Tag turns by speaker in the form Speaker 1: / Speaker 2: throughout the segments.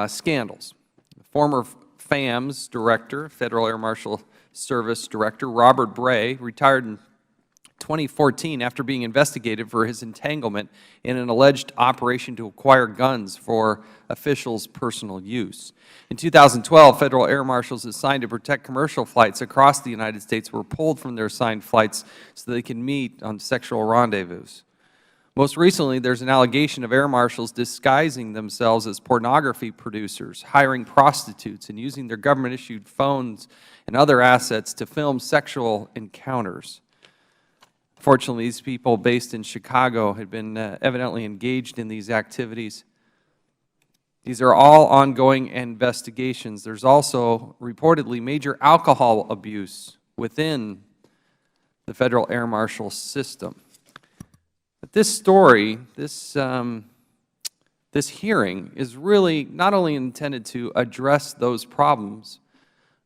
Speaker 1: Scandals. Former FAMS Director, Federal Air Marshal Service Director, Robert Bray, retired in 2014 after being investigated for his entanglement in an alleged operation to acquire guns for officials' personal use. In 2012, Federal Air Marshals assigned to protect commercial flights across the United States were pulled from their assigned flights so they can meet on sexual rendezvous. Most recently, there is an allegation of air marshals disguising themselves as pornography producers, hiring prostitutes, and using their government-issued phones and other assets to film sexual encounters. Fortunately, these people based in Chicago had been evidently engaged in these activities. These are all ongoing investigations. There's also reportedly major alcohol abuse within the Federal Air Marshal system. But this story, this hearing is really not only intended to address those problems,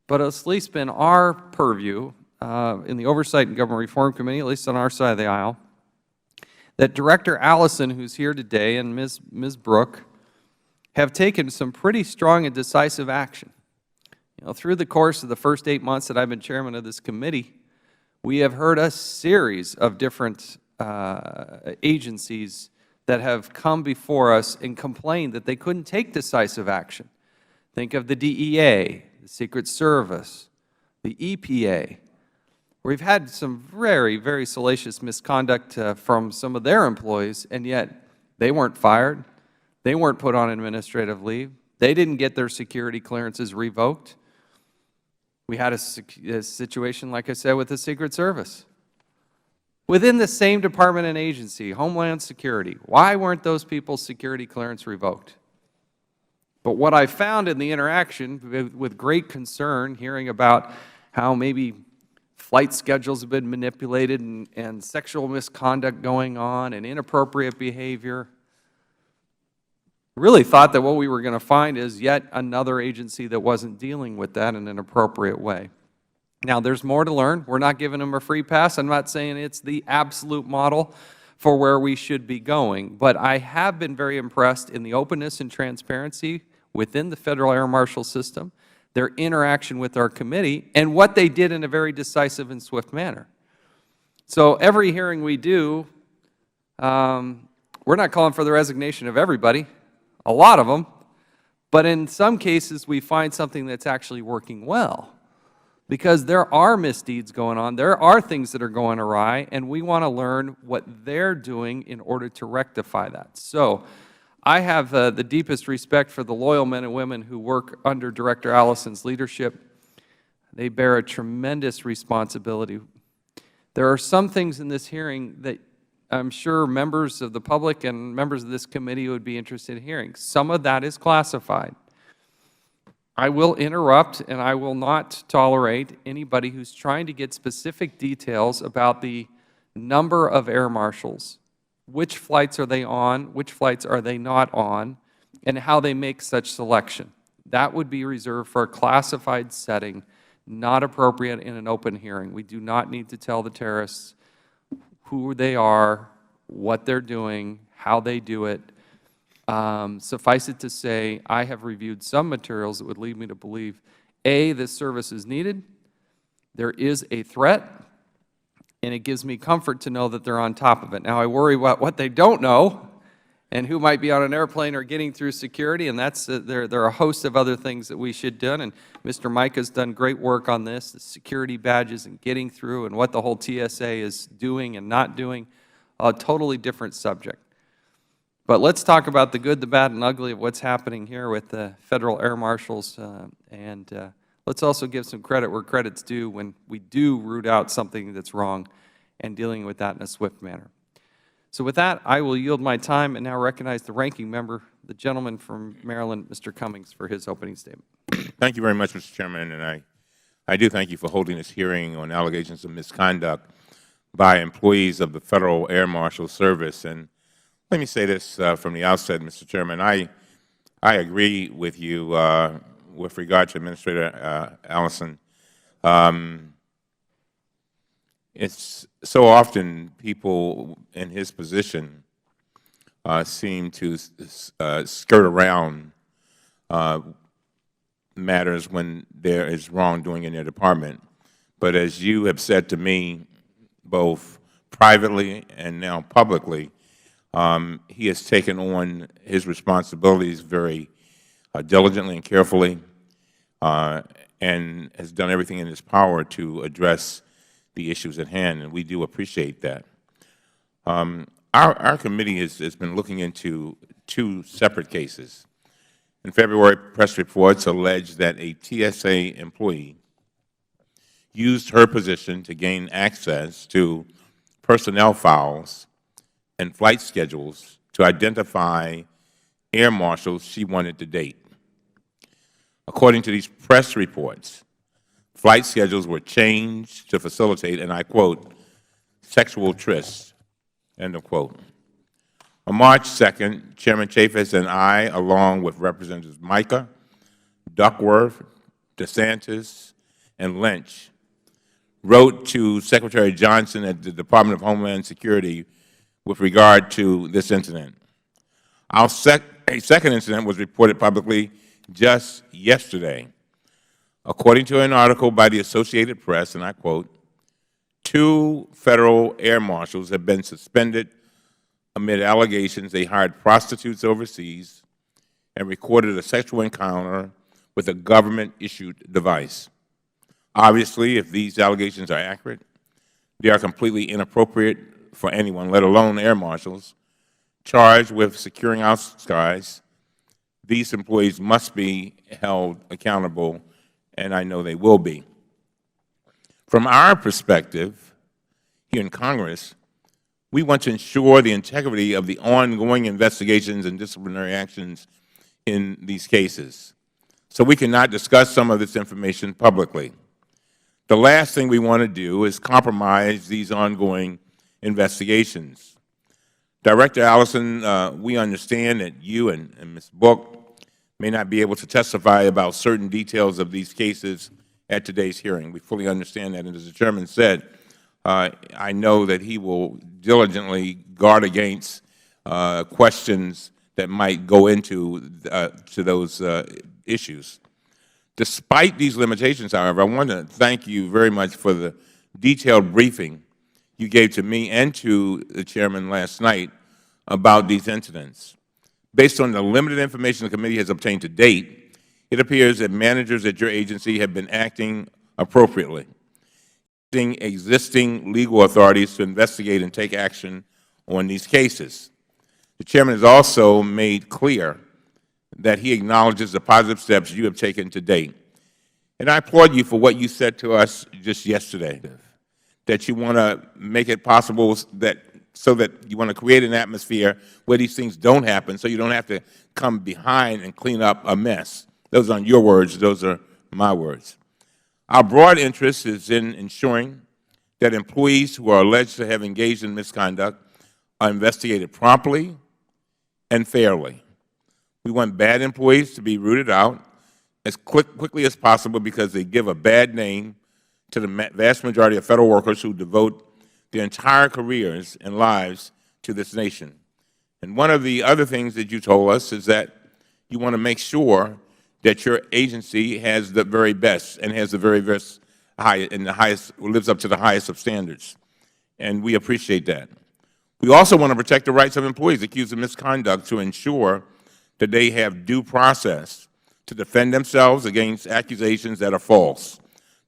Speaker 1: but it's at least been our purview in the Oversight and Government Reform Committee, at least on our side of the aisle, that Director Allison, who's here today, and Ms. Brooke, have taken some pretty strong and decisive action. Through the course of the first 8 months that I've been chairman of this committee, we have heard a series of different agencies that have come before us and complained that they couldn't take decisive action. Think of the DEA, the Secret Service, the EPA. We've had some very, very salacious misconduct from some of their employees, and yet they weren't fired. They weren't put on administrative leave. They didn't get their security clearances revoked. We had a situation, like I said, with the Secret Service. Within the same department and agency, Homeland Security, why weren't those people's security clearance revoked? But what I found in the interaction, with great concern, hearing about how maybe flight schedules have been manipulated and sexual misconduct going on and inappropriate behavior, really thought that what we were going to find is yet another agency that wasn't dealing with that in an appropriate way. Now, there's more to learn. We're not giving them a free pass. I'm not saying it's the absolute model for where we should be going, but I have been very impressed in the openness and transparency within the Federal Air Marshal system, their interaction with our committee, and what they did in a very decisive and swift manner. So every hearing we do, we're not calling for the resignation of everybody, a lot of them, but in some cases we find something that's actually working well. Because there are misdeeds going on, there are things that are going awry, and we want to learn what they're doing in order to rectify that. So I have the deepest respect for the loyal men and women who work under Director Allison's leadership. They bear a tremendous responsibility. There are some things in this hearing that I'm sure members of the public and members of this committee would be interested in hearing. Some of that is classified. I will interrupt, and I will not tolerate anybody who's trying to get specific details about the number of air marshals, which flights are they on, which flights are they not on, and how they make such selection. That would be reserved for a classified setting, not appropriate in an open hearing. We do not need to tell the terrorists who they are, what they're doing, how they do it. Suffice it to say, I have reviewed some materials that would lead me to believe, A, this service is needed, there is a threat, and it gives me comfort to know that they're on top of it. Now, I worry about what they don't know and who might be on an airplane or getting through security, and that's there are a host of other things that we should do, and Mr. Mike has done great work on this, the security badges and getting through and what the whole TSA is doing and not doing, a totally different subject. But let's talk about the good, the bad, and ugly of what's happening here with the Federal Air Marshals, and let's also give some credit where credit's due when we do root out something that's wrong and dealing with that in a swift manner. So with that, I will yield my time and now recognize the ranking member, the gentleman from Maryland, Mr. Cummings, for his opening statement.
Speaker 2: Thank you very much, Mr. Chairman, and I do thank you for holding this hearing on allegations of misconduct by employees of the Federal Air Marshal Service. And let me say this from the outset, Mr. Chairman. I agree with you with regard to Administrator Allison. It's so often people in his position seem to skirt around matters when there is wrongdoing in their department. But as you have said to me, both privately and now publicly, he has taken on his responsibilities very diligently and carefully, and has done everything in his power to address the issues at hand, and we do appreciate that. Our committee has been looking into two separate cases. In February, press reports alleged that a TSA employee used her position to gain access to personnel files and flight schedules to identify air marshals she wanted to date. According to these press reports, flight schedules were changed to facilitate, and I quote, sexual trysts, end of quote. On March 2nd, Chairman Chaffetz and I, along with Representatives Micah, Duckworth, DeSantis, and Lynch, wrote to Secretary Johnson at the Department of Homeland Security with regard to this incident. A second incident was reported publicly just yesterday. According to an article by the Associated Press, and I quote, 2 federal air marshals have been suspended amid allegations they hired prostitutes overseas and recorded a sexual encounter with a government-issued device. Obviously, if these allegations are accurate, they are completely inappropriate for anyone, let alone air marshals, charged with securing our skies. These employees must be held accountable, and I know they will be. From our perspective here in Congress, we want to ensure the integrity of the ongoing investigations and disciplinary actions in these cases, so we cannot discuss some of this information publicly. The last thing we want to do is compromise these ongoing investigations. Director Allison, we understand that you and Ms. Book may not be able to testify about certain details of these cases at today's hearing. We fully understand that, and as the Chairman said, I know that he will diligently guard against questions that might go into to those issues. Despite these limitations, however, I want to thank you very much for the detailed briefing you gave to me and to the Chairman last night about these incidents. Based on the limited information the committee has obtained to date, it appears that managers at your agency have been acting appropriately, using existing legal authorities to investigate and take action on these cases. The Chairman has also made clear that he acknowledges the positive steps you have taken to date. And I applaud you for what you said to us just yesterday, that you want to make it possible so that you want to create an atmosphere where these things don't happen, so you don't have to come behind and clean up a mess. Those aren't your words, those are my words. Our broad interest is in ensuring that employees who are alleged to have engaged in misconduct are investigated promptly and fairly. We want bad employees to be rooted out as quickly as possible because they give a bad name to the vast majority of federal workers who devote their entire careers and lives to this nation. And one of the other things that you told us is that you want to make sure that your agency has the very best and has the very best lives up to the highest of standards. And we appreciate that. We also want to protect the rights of employees accused of misconduct to ensure that they have due process to defend themselves against accusations that are false.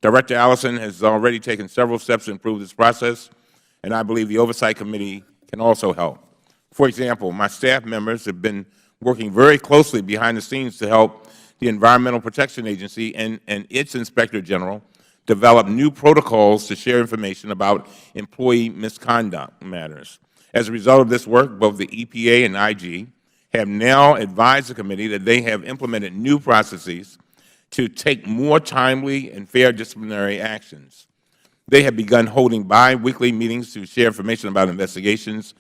Speaker 2: Director Allison has already taken several steps to improve this process, and I believe the Oversight Committee can also help. For example, my staff members have been working very closely behind the scenes to help the Environmental Protection Agency and its Inspector General develop new protocols to share information about employee misconduct matters. As a result of this work, both the EPA and IG have now advised the committee that they have implemented new processes to take more timely and fair disciplinary actions. They have begun holding bi-weekly meetings to share information about investigations.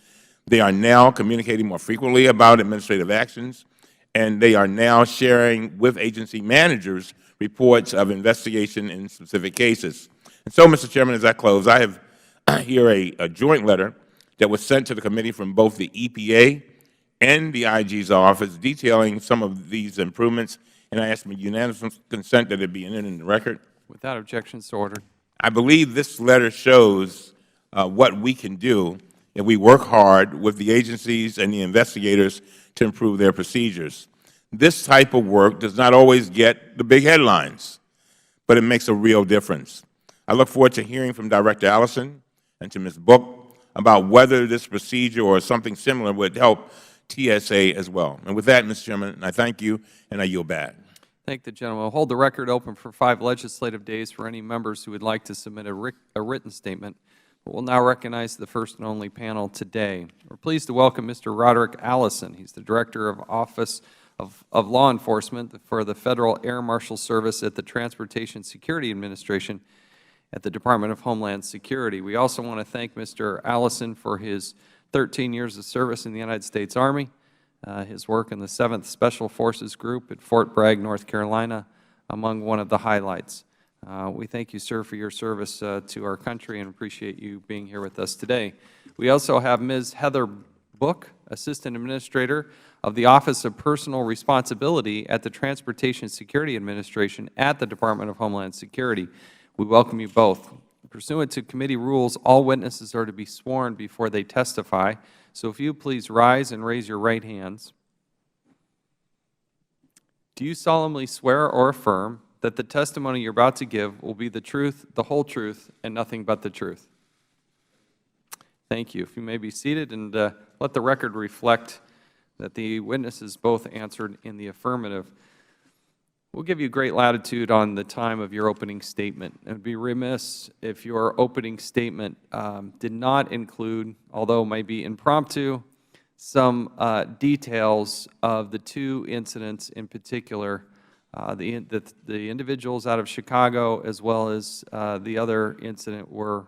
Speaker 2: They are now communicating more frequently about administrative actions, and they are now sharing with agency managers reports of investigation in specific cases. And so, Mr. Chairman, as I close, I have here a joint letter that was sent to the committee from both the EPA and the IG's office detailing some of these improvements and I ask for unanimous consent that it be entered in the record.
Speaker 1: Without objection, so ordered.
Speaker 2: I believe this letter shows what we can do if we work hard with the agencies and the investigators to improve their procedures. This type of work does not always get the big headlines, but it makes a real difference. I look forward to hearing from Director Allison and to Ms. Book about whether this procedure or something similar would help TSA as well. And with that, Mr. Chairman, I thank you, and I yield back.
Speaker 1: Thank the gentleman. We'll hold the record open for 5 legislative days for any members who would like to submit a written statement. But we'll now recognize the first and only panel today. We're pleased to welcome Mr. Roderick Allison. He's the Director of Office of Law Enforcement for the Federal Air Marshal Service at the Transportation Security Administration at the Department of Homeland Security. We also want to thank Mr. Allison for his 13 years of service in the United States Army, his work in the 7th Special Forces Group at Fort Bragg, North Carolina, among one of the highlights. We thank you, sir, for your service to our country and appreciate you being here with us today. We also have Ms. Heather Book, Assistant Administrator of the Office of Personal Responsibility at the Transportation Security Administration at the Department of Homeland Security. We welcome you both. Pursuant to committee rules, all witnesses are to be sworn before they testify. So if you please rise and raise your right hands. Do you solemnly swear or affirm that the testimony you're about to give will be the truth, the whole truth, and nothing but the truth? Thank you. If you may be seated, and let the record reflect that the witnesses both answered in the affirmative. We'll give you great latitude on the time of your opening statement. It would be remiss if your opening statement did not include, although it might be impromptu, some details of the 2 incidents in particular, the individuals out of Chicago as well as the other incident were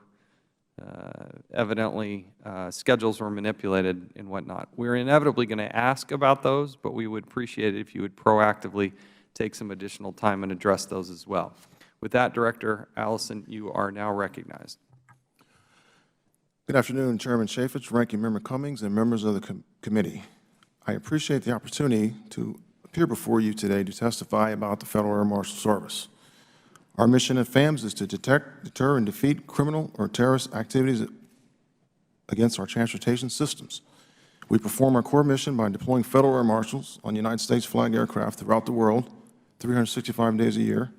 Speaker 1: evidently schedules were manipulated and whatnot. We're inevitably going to ask about those, but we would appreciate it if you would proactively take some additional time and address those as well. With that, Director Allison, you are now recognized.
Speaker 3: Good afternoon, Chairman Chaffetz, Ranking Member Cummings, and members of the committee. I appreciate the opportunity to appear before you today to testify about the Federal Air Marshal Service. Our mission at FAMS is to detect, deter, and defeat criminal or terrorist activities against our transportation systems. We perform our core mission by deploying Federal Air Marshals on United States flag aircraft throughout the world, 365 days a year,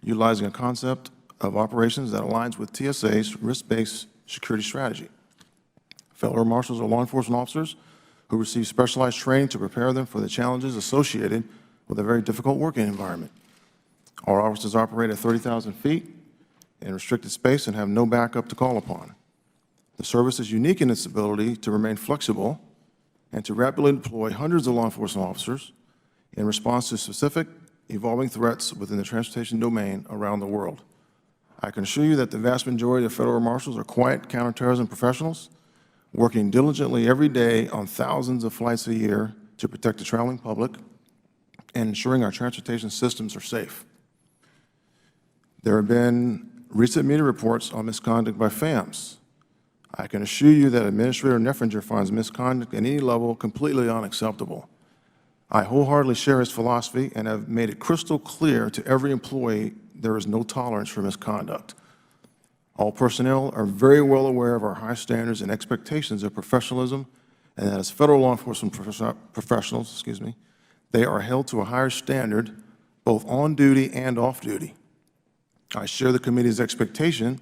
Speaker 3: utilizing a concept of operations that aligns with TSA's risk-based security strategy. Federal Air Marshals are law enforcement officers who receive specialized training to prepare them for the challenges associated with a very difficult working environment. Our officers operate at 30,000 feet in restricted space and have no backup to call upon. The service is unique in its ability to remain flexible and to rapidly deploy hundreds of law enforcement officers in response to specific evolving threats within the transportation domain around the world. I can assure you that the vast majority of Federal Marshals are quiet counterterrorism professionals working diligently every day on thousands of flights a year to protect the traveling public and ensuring our transportation systems are safe. There have been recent media reports on misconduct by FAMS. I can assure you that Administrator Neffringer finds misconduct at any level completely unacceptable. I wholeheartedly share his philosophy and have made it crystal clear to every employee there is no tolerance for misconduct. All personnel are very well aware of our high standards and expectations of professionalism, and that as Federal law enforcement professionals, they are held to a higher standard both on duty and off duty. I share the committee's expectation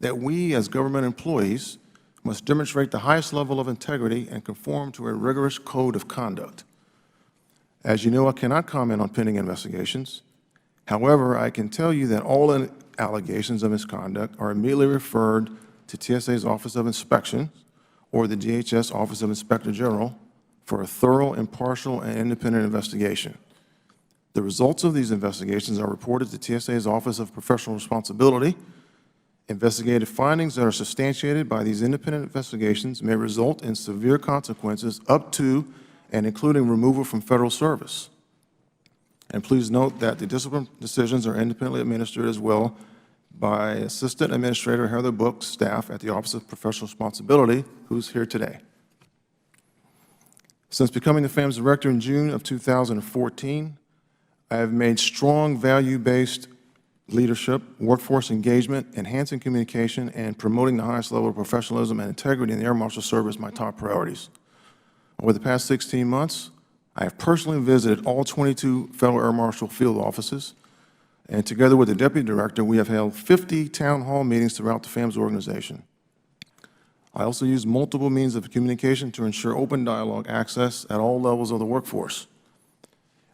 Speaker 3: that we as government employees must demonstrate the highest level of integrity and conform to a rigorous code of conduct. As you know, I cannot comment on pending investigations. However, I can tell you that all allegations of misconduct are immediately referred to TSA's Office of Inspection or the DHS Office of Inspector General for a thorough, impartial, and independent investigation. The results of these investigations are reported to TSA's Office of Professional Responsibility. Investigative findings that are substantiated by these independent investigations may result in severe consequences up to and including removal from Federal service. And please note that the discipline decisions are independently administered as well by Assistant Administrator Heather Book's staff at the Office of Professional Responsibility, who's here today. Since becoming the FAMS Director in June of 2014, I have made strong value-based leadership, workforce engagement, enhancing communication, and promoting the highest level of professionalism and integrity in the Air Marshal Service my top priorities. Over the past 16 months, I have personally visited all 22 Federal Air Marshal field offices, and together with the Deputy Director, we have held 50 town hall meetings throughout the FAMS organization. I also use multiple means of communication to ensure open dialogue access at all levels of the workforce.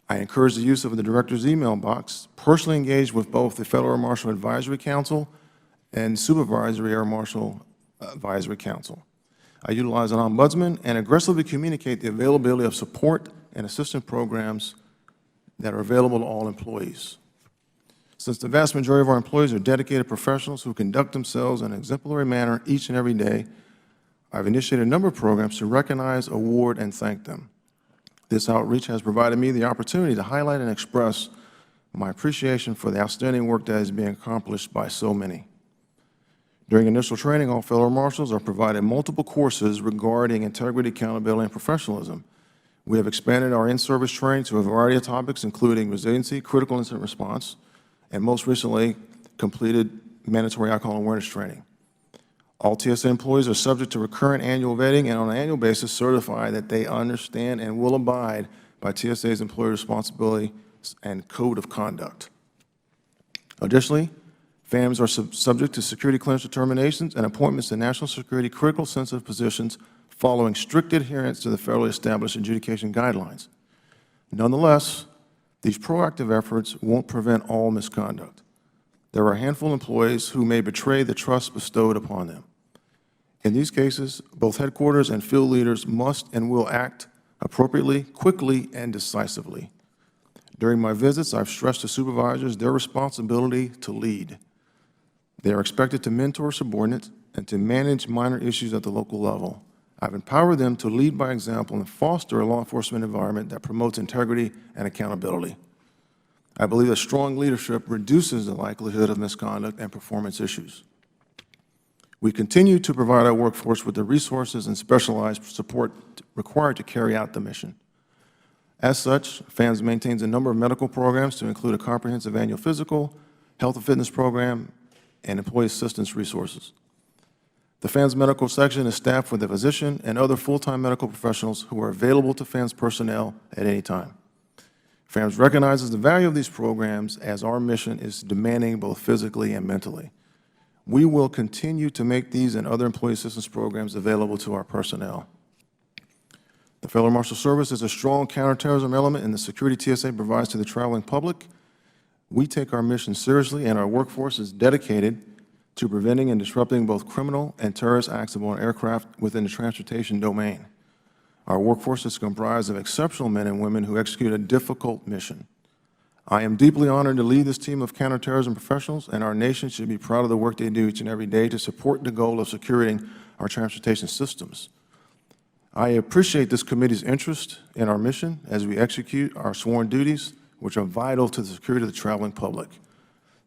Speaker 3: I encourage the use of the Director's email box, personally engage with both the Federal Air Marshal Advisory Council and Supervisory Air Marshal Advisory Council. I utilize an ombudsman and aggressively communicate the availability of support and assistance programs that are available to all employees. Since the vast majority of our employees are dedicated professionals who conduct themselves in an exemplary manner each and every day, I've initiated a number of programs to recognize, award, and thank them. This outreach has provided me the opportunity to highlight and express my appreciation for the outstanding work that is being accomplished by so many. During initial training, all Federal Marshals are provided multiple courses regarding integrity, accountability, and professionalism. We have expanded our in-service training to a variety of topics, including resiliency, critical incident response, and most recently completed mandatory alcohol awareness training. All TSA employees are subject to recurrent annual vetting and on an annual basis certify that they understand and will abide by TSA's employee responsibility and code of conduct. Additionally, FAMs are subject to security clearance determinations and appointments to national security critical sensitive positions following strict adherence to the federally established adjudication guidelines. Nonetheless, these proactive efforts won't prevent all misconduct. There are a handful of employees who may betray the trust bestowed upon them. In these cases, both headquarters and field leaders must and will act appropriately, quickly, and decisively. During my visits, I've stressed to supervisors their responsibility to lead. They are expected to mentor subordinates and to manage minor issues at the local level. I've empowered them to lead by example and foster a law enforcement environment that promotes integrity and accountability. I believe that strong leadership reduces the likelihood of misconduct and performance issues. We continue to provide our workforce with the resources and specialized support required to carry out the mission. As such, FAMS maintains a number of medical programs to include a comprehensive annual physical, health and fitness program, and employee assistance resources. The FAMS medical section is staffed with a physician and other full-time medical professionals who are available to FAMS personnel at any time. FAMS recognizes the value of these programs as our mission is demanding both physically and mentally. We will continue to make these and other employee assistance programs available to our personnel. The Federal Marshal Service is a strong counterterrorism element in the security TSA provides to the traveling public. We take our mission seriously, and our workforce is dedicated to preventing and disrupting both criminal and terrorist acts aboard aircraft within the transportation domain. Our workforce is comprised of exceptional men and women who execute a difficult mission. I am deeply honored to lead this team of counterterrorism professionals, and our nation should be proud of the work they do each and every day to support the goal of securing our transportation systems. I appreciate this committee's interest in our mission as we execute our sworn duties, which are vital to the security of the traveling public.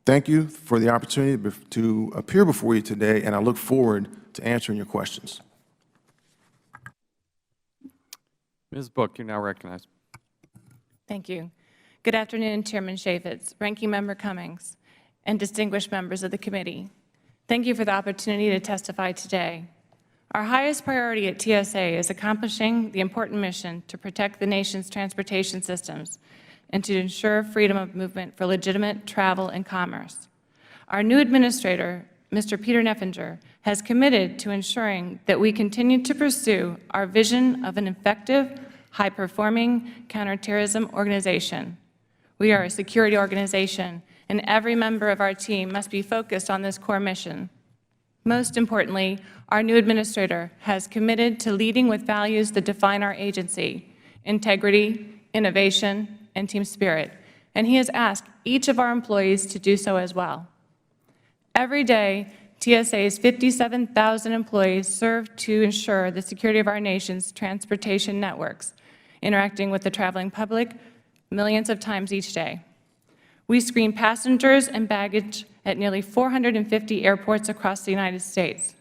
Speaker 3: Thank you for the opportunity to appear before you today, and I look forward to answering your questions.
Speaker 1: Ms. Book, you're now recognized.
Speaker 4: Thank you. Good afternoon, Chairman Chaffetz, Ranking Member Cummings, and distinguished members of the committee. Thank you for the opportunity to testify today. Our highest priority at TSA is accomplishing the important mission to protect the nation's transportation systems and to ensure freedom of movement for legitimate travel and commerce. Our new administrator, Mr. Peter Neffinger, has committed to ensuring that we continue to pursue our vision of an effective, high-performing counterterrorism organization. We are a security organization, and every member of our team must be focused on this core mission. Most importantly, our new administrator has committed to leading with values that define our agency: integrity, innovation, and team spirit, and he has asked each of our employees to do so as well. Every day, TSA's 57,000 employees serve to ensure the security of our nation's transportation networks, interacting with the traveling public millions of times each day. We screen passengers and baggage at nearly 450 airports across the United States.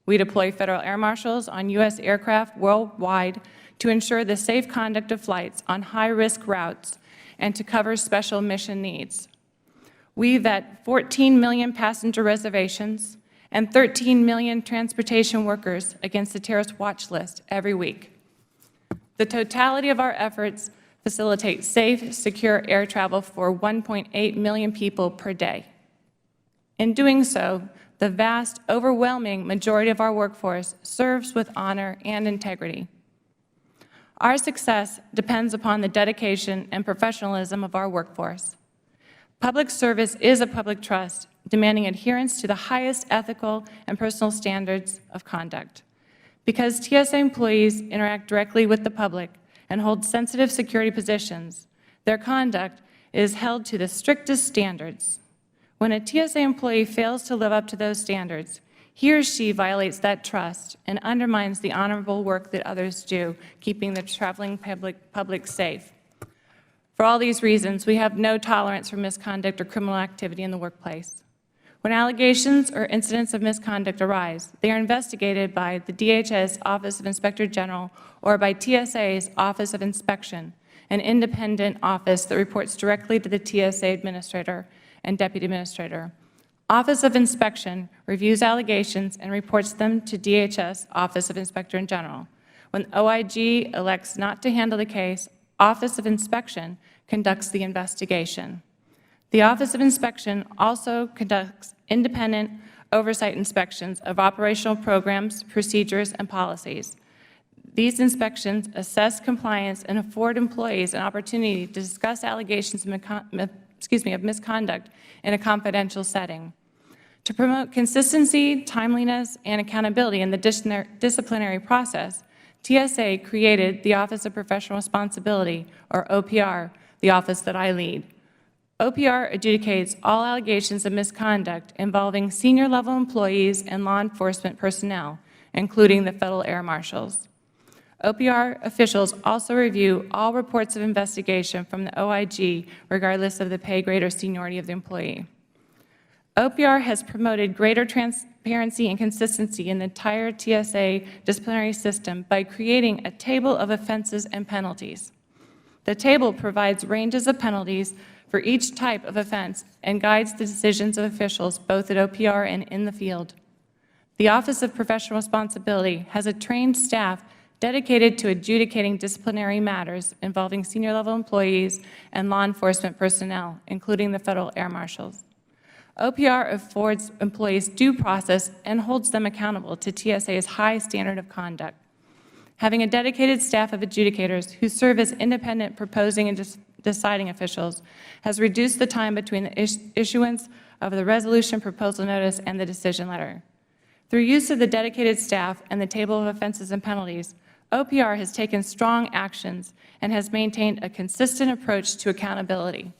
Speaker 4: We deploy Federal Air Marshals on U.S. aircraft worldwide to ensure the safe conduct of flights on high-risk routes and to cover special mission needs. We vet 14 million passenger reservations and 13 million transportation workers against the terrorist watch list every week. The totality of our efforts facilitate safe, secure air travel for 1.8 million people per day. In doing so, the vast, overwhelming majority of our workforce serves with honor and integrity. Our success depends upon the dedication and professionalism of our workforce. Public service is a public trust, demanding adherence to the highest ethical and personal standards of conduct. Because TSA employees interact directly with the public and hold sensitive security positions, their conduct is held to the strictest standards. When a TSA employee fails to live up to those standards, he or she violates that trust and undermines the honorable work that others do, keeping the traveling public safe. For all these reasons, we have no tolerance for misconduct or criminal activity in the workplace. When allegations or incidents of misconduct arise, they are investigated by the DHS Office of Inspector General or by TSA's Office of Inspection, an independent office that reports directly to the TSA Administrator and Deputy Administrator. Office of Inspection reviews allegations and reports them to DHS Office of Inspector General. When OIG elects not to handle the case, Office of Inspection conducts the investigation. The Office of Inspection also conducts independent oversight inspections of operational programs, procedures, and policies. These inspections assess compliance and afford employees an opportunity to discuss allegations of misconduct in a confidential setting. To promote consistency, timeliness, and accountability in the disciplinary process, TSA created the Office of Professional Responsibility, or OPR, the office that I lead. OPR adjudicates all allegations of misconduct involving senior-level employees and law enforcement personnel, including the Federal Air Marshals. OPR officials also review all reports of investigation from the OIG, regardless of the pay grade or seniority of the employee. OPR has promoted greater transparency and consistency in the entire TSA disciplinary system by creating a table of offenses and penalties. The table provides ranges of penalties for each type of offense and guides the decisions of officials both at OPR and in the field. The Office of Professional Responsibility has a trained staff dedicated to adjudicating disciplinary matters involving senior-level employees and law enforcement personnel, including the Federal Air Marshals. OPR affords employees due process and holds them accountable to TSA's high standard of conduct. Having a dedicated staff of adjudicators who serve as independent proposing and deciding officials has reduced the time between the issuance of the resolution proposal notice and the decision letter. Through use of the dedicated staff and the table of offenses and penalties, OPR has taken strong actions and has maintained a consistent approach to accountability.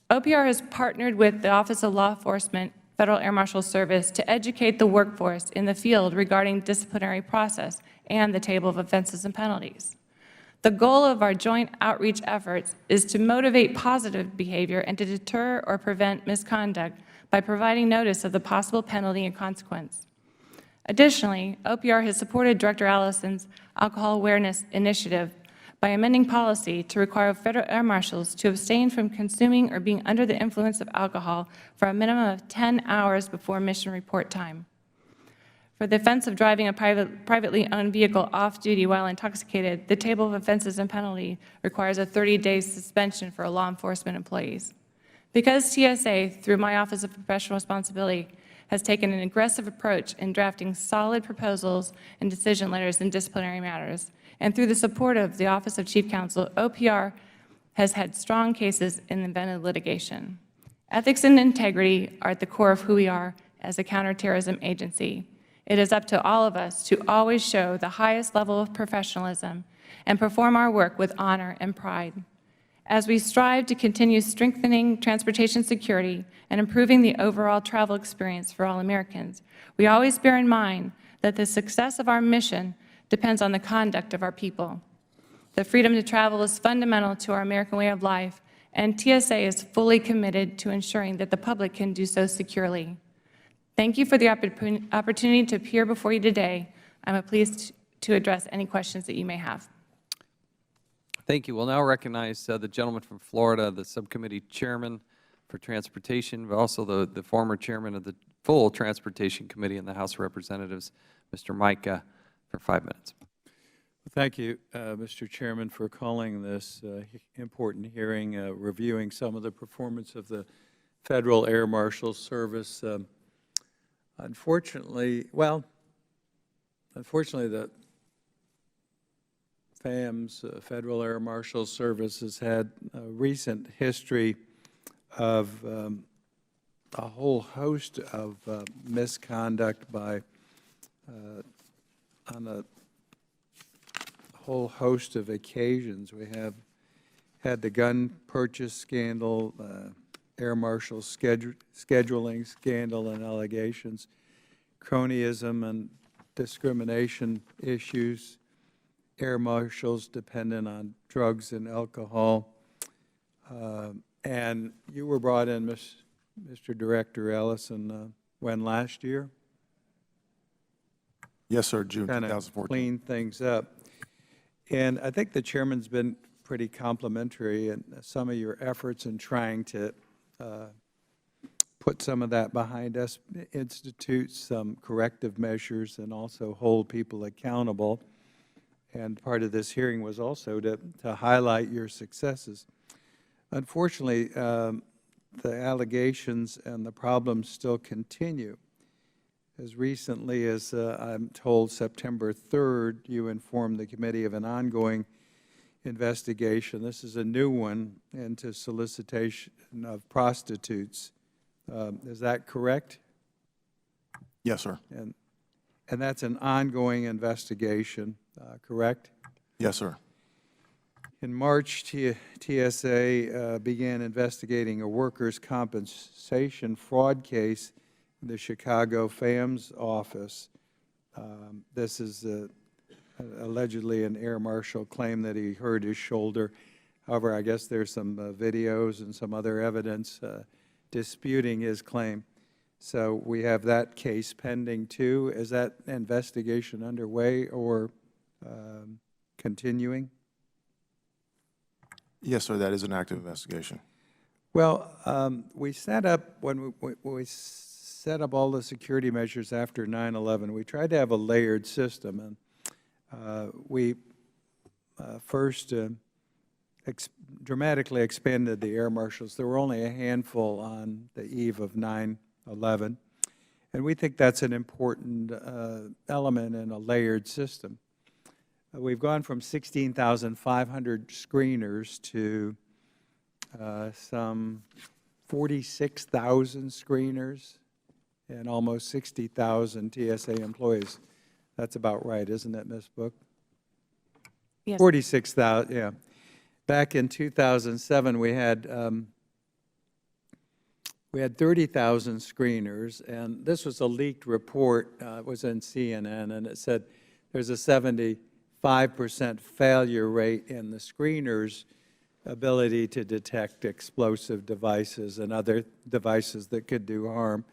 Speaker 4: OPR has partnered with the Office of Law Enforcement, Federal Air Marshal Service to educate the workforce in the field regarding disciplinary process and the table of offenses and penalties. The goal of our joint outreach efforts is to motivate positive behavior and to deter or prevent misconduct by providing notice of the possible penalty and consequence. Additionally, OPR has supported Director Allison's alcohol awareness initiative by amending policy to require Federal Air Marshals to abstain from consuming or being under the influence of alcohol for a minimum of 10 hours before mission report time. For the offense of driving a privately owned vehicle off-duty while intoxicated, the table of offenses and penalty requires a 30-day suspension for law enforcement employees. Because TSA, through my Office of Professional Responsibility, has taken an aggressive approach in drafting solid proposals and decision letters in disciplinary matters, and through the support of the Office of Chief Counsel, OPR has had strong cases in invented litigation. Ethics and integrity are at the core of who we are as a counterterrorism agency. It is up to all of us to always show the highest level of professionalism and perform our work with honor and pride. As we strive to continue strengthening transportation security and improving the overall travel experience for all Americans, we always bear in mind that the success of our mission depends on the conduct of our people. The freedom to travel is fundamental to our American way of life, and TSA is fully committed to ensuring that the public can do so securely. Thank you for the opportunity to appear before you today. I'm pleased to address any questions that you may have.
Speaker 1: Thank you. We'll now recognize the gentleman from Florida, the subcommittee chairman for transportation, but also the former chairman of the full Transportation Committee in the House of Representatives, Mr. Micah, for 5 minutes.
Speaker 5: Thank you, Mr. Chairman, for calling this important hearing, reviewing some of the performance of the Federal Air Marshal Service. Unfortunately, the FAM's, Federal Air Marshal Service, has had a recent history of a whole host of misconduct by on a whole host of occasions. We have had the gun purchase scandal, Air Marshal scheduling scandal and allegations, cronyism and discrimination issues, Air Marshals dependent on drugs and alcohol. And you were brought in, Mr. Director Allison, when, last year?
Speaker 3: Yes, sir, June
Speaker 5: Kind of
Speaker 3: 2014.
Speaker 5: clean things up. And I think the chairman's been pretty complimentary in some of your efforts in trying to put some of that behind us, institute some corrective measures, and also hold people accountable. And part of this hearing was also to highlight your successes. Unfortunately, the allegations and the problems still continue. As recently as, I'm told, September 3rd, you informed the committee of an ongoing investigation. This is a new one into solicitation of prostitutes. Is that correct?
Speaker 3: Yes, sir.
Speaker 5: And that's an ongoing investigation, correct?
Speaker 3: Yes, sir.
Speaker 5: In March, TSA began investigating a workers' compensation fraud case in the Chicago FAM's office. This is allegedly an air marshal claim that he hurt his shoulder. However, I guess there's some videos and some other evidence disputing his claim. So we have that case pending too. Is that investigation underway or continuing?
Speaker 3: Yes, sir, that is an active investigation.
Speaker 5: Well, we set up, when we set up all the security measures after 9/11, we tried to have a layered system. And we first dramatically expanded the air marshals. There were only a handful on the eve of 9/11. And we think that's an important element in a layered system. We've gone from 16,500 screeners to some 46,000 screeners and almost 60,000 TSA employees. That's about right, isn't it, Ms. Book?
Speaker 4: Yes.
Speaker 5: 46,000, yeah. Back in 2007, we had 30,000 screeners, and this was a leaked report. It was in CNN, and it said there's a 75% failure rate in the screeners' ability to detect explosive devices and other devices that could do harm.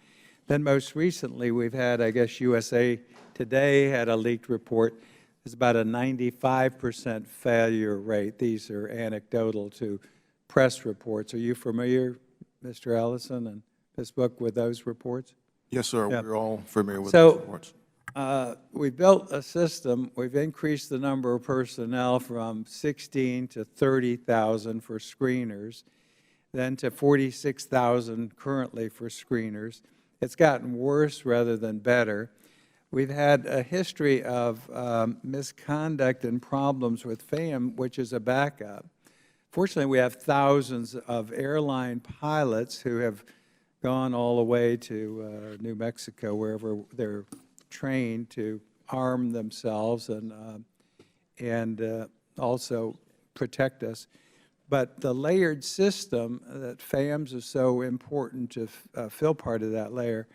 Speaker 5: Then most recently, we've had, I guess, USA Today had a leaked report. There's about a 95% failure rate. These are anecdotal to press reports. Are you familiar, Mr. Allison and Ms. Book, with those reports?
Speaker 3: Yes, sir,
Speaker 5: Yeah.
Speaker 3: we're all familiar with
Speaker 5: So-
Speaker 3: those reports.
Speaker 5: We built a system. We've increased the number of personnel from 16 to 30,000 for screeners, then to 46,000 currently for screeners. It's gotten worse rather than better. We've had a history of misconduct and problems with FAM, which is a backup. Fortunately, we have thousands of airline pilots who have gone all the way to New Mexico, wherever they're trained to arm themselves and also protect us. But the layered system that FAMS is so important to fill part of that layer,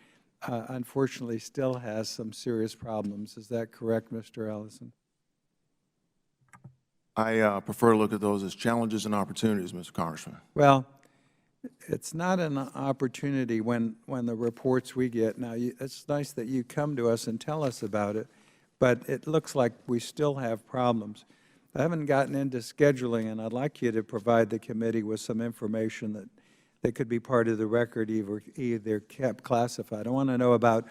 Speaker 5: unfortunately still has some serious problems. Is that correct, Mr. Allison?
Speaker 3: I prefer to look at those as challenges and opportunities, Mr. Congressman.
Speaker 5: Well, it's not an opportunity when the reports we get. Now, it's nice that you come to us and tell us about it, but it looks like we still have problems. I haven't gotten into scheduling, and I'd like you to provide the committee with some information that could be part of the record, either kept classified. I want to know about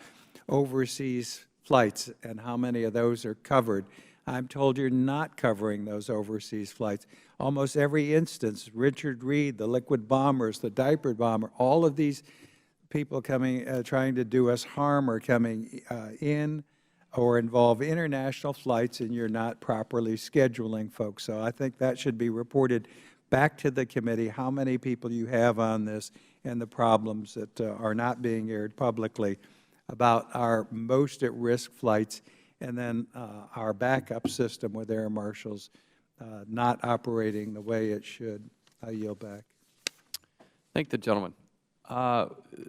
Speaker 5: overseas flights and how many of those are covered. I'm told you're not covering those overseas flights. Almost every instance, Richard Reed, the liquid bombers, the diaper bomber, all of these people coming, trying to do us harm are coming in or involve international flights, and you're not properly scheduling folks. So I think that should be reported back to the committee, how many people you have on this and the problems that are not being aired publicly about our most at-risk flights, and then our backup system with air marshals not operating the way it should. I yield back.
Speaker 1: Thank the gentleman.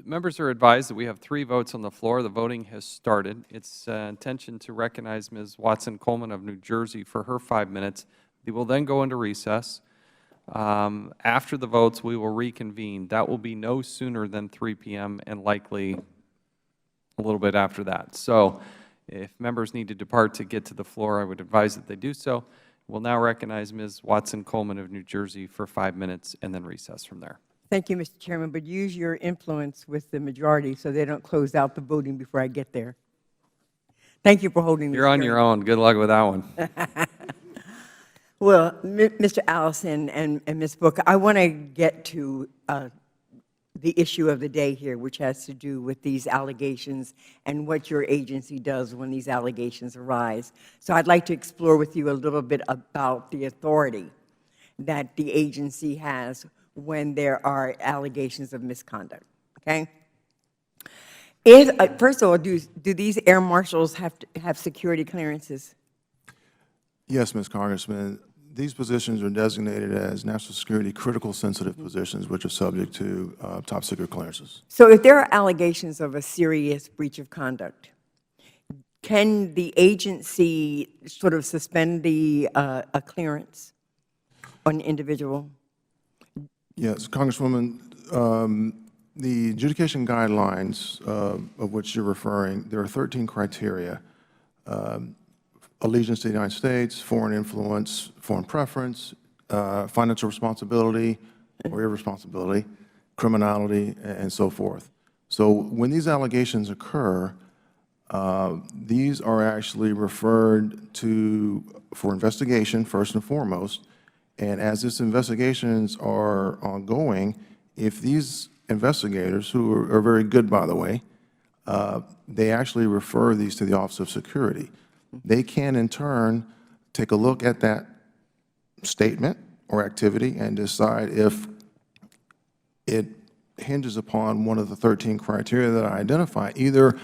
Speaker 1: Members are advised that we have 3 votes on the floor. The voting has started. It's intention to recognize Ms. Watson-Coleman of New Jersey for her 5 minutes. We will then go into recess. After the votes, we will reconvene. That will be no sooner than 3 p.m. and likely a little bit after that. So if members need to depart to get to the floor, I would advise that they do so. We'll now recognize Ms. Watson-Coleman of New Jersey for 5 minutes and then recess from there.
Speaker 6: Thank you, Mr. Chairman, but use your influence with the majority so they don't close out the voting before I get there. Thank you for holding this
Speaker 1: You're on
Speaker 6: hearing.
Speaker 1: your own. Good luck with that one.
Speaker 6: Well, Mr. Allison and Ms. Booker, I want to get to the issue of the day here, which has to do with these allegations and what your agency does when these allegations arise. So I'd like to explore with you a little bit about the authority that the agency has when there are allegations of misconduct, okay? First of all, do these air marshals have to have security clearances?
Speaker 3: Yes, Ms. Congressman. These positions are designated as national security critical sensitive positions, which are subject to top secret clearances.
Speaker 6: So if there are allegations of a serious breach of conduct, can the agency sort of suspend a clearance on an individual?
Speaker 3: Yes, Congresswoman, the adjudication guidelines of which you're referring, there are 13 criteria. Allegiance to the United States, foreign influence, foreign preference, financial responsibility or irresponsibility, criminality, and so forth. So when these allegations occur, these are actually referred to for investigation first and foremost. And as these investigations are ongoing, if these investigators, who are very good, by the way, they actually refer these to the Office of Security. They can, in turn, take a look at that statement or activity and decide if it hinges upon one of the 13 criteria that I identify, either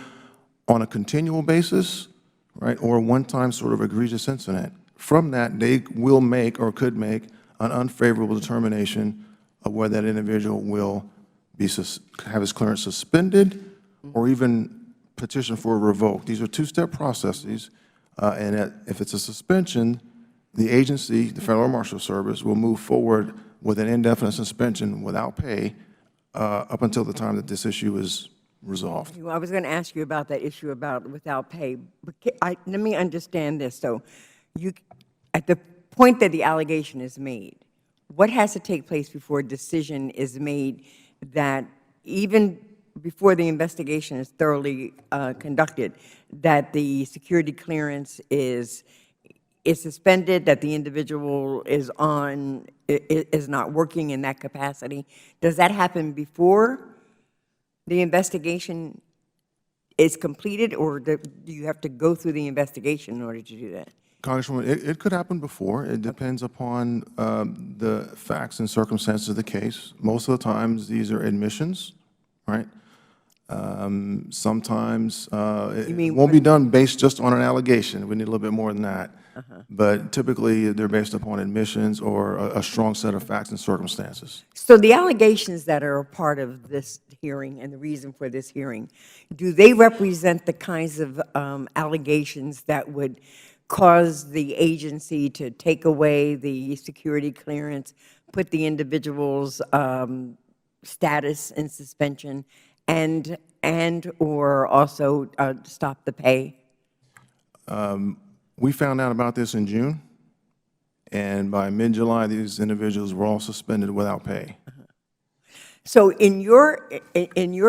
Speaker 3: on a continual basis, right, or a one-time sort of egregious incident. From that, they will make or could make an unfavorable determination of whether that individual will be have his clearance suspended or even petition for a revoke. These are two-step processes, and if it's a suspension, the agency, the Federal Marshal Service, will move forward with an indefinite suspension without pay up until the time that this issue is resolved.
Speaker 6: Well, I was going to ask you about that issue about without pay. But let me understand this. So at the point that the allegation is made, what has to take place before a decision is made that even before the investigation is thoroughly conducted, that the security clearance is suspended, that the individual is not working in that capacity? Does that happen before the investigation is completed, or do you have to go through the investigation in order to do that?
Speaker 3: Congresswoman, it could happen before. It depends upon the facts and circumstances of the case. Most of the times, these are admissions, right? Sometimes it won't be done based just on an allegation. We need a little bit more than that. But typically, they're based upon admissions or a strong set of facts and circumstances.
Speaker 6: So the allegations that are a part of this hearing and the reason for this hearing, do they represent the kinds of allegations that would cause the agency to take away the security clearance, put the individual's status in suspension, and or also stop the pay?
Speaker 3: We found out about this in June, And by mid-July, these individuals were all suspended without pay.
Speaker 6: So in your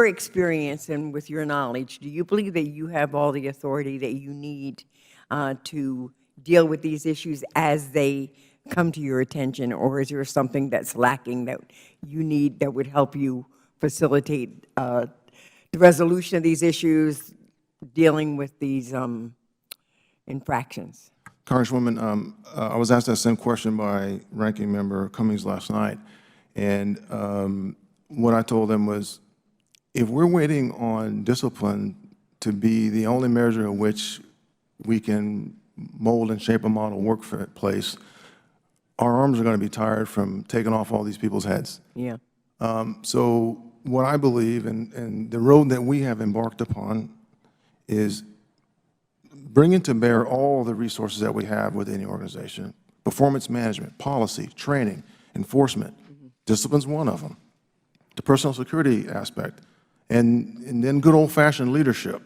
Speaker 6: experience and with your knowledge, do you believe that you have all the authority that you need to deal with these issues as they come to your attention, or is there something that's lacking that you need that would help you facilitate the resolution of these issues, dealing with these infractions?
Speaker 3: Congresswoman, I was asked that same question by Ranking Member Cummings last night, and what I told them was, if we're waiting on discipline to be the only measure of which we can mold and shape a model workplace, our arms are going to be tired from taking off all these people's heads.
Speaker 6: Yeah.
Speaker 3: So what I believe, and the road that we have embarked upon, is bringing to bear all the resources that we have within the organization: performance management, policy, training, enforcement. Discipline's one of them. The personal security aspect, and then good old-fashioned leadership.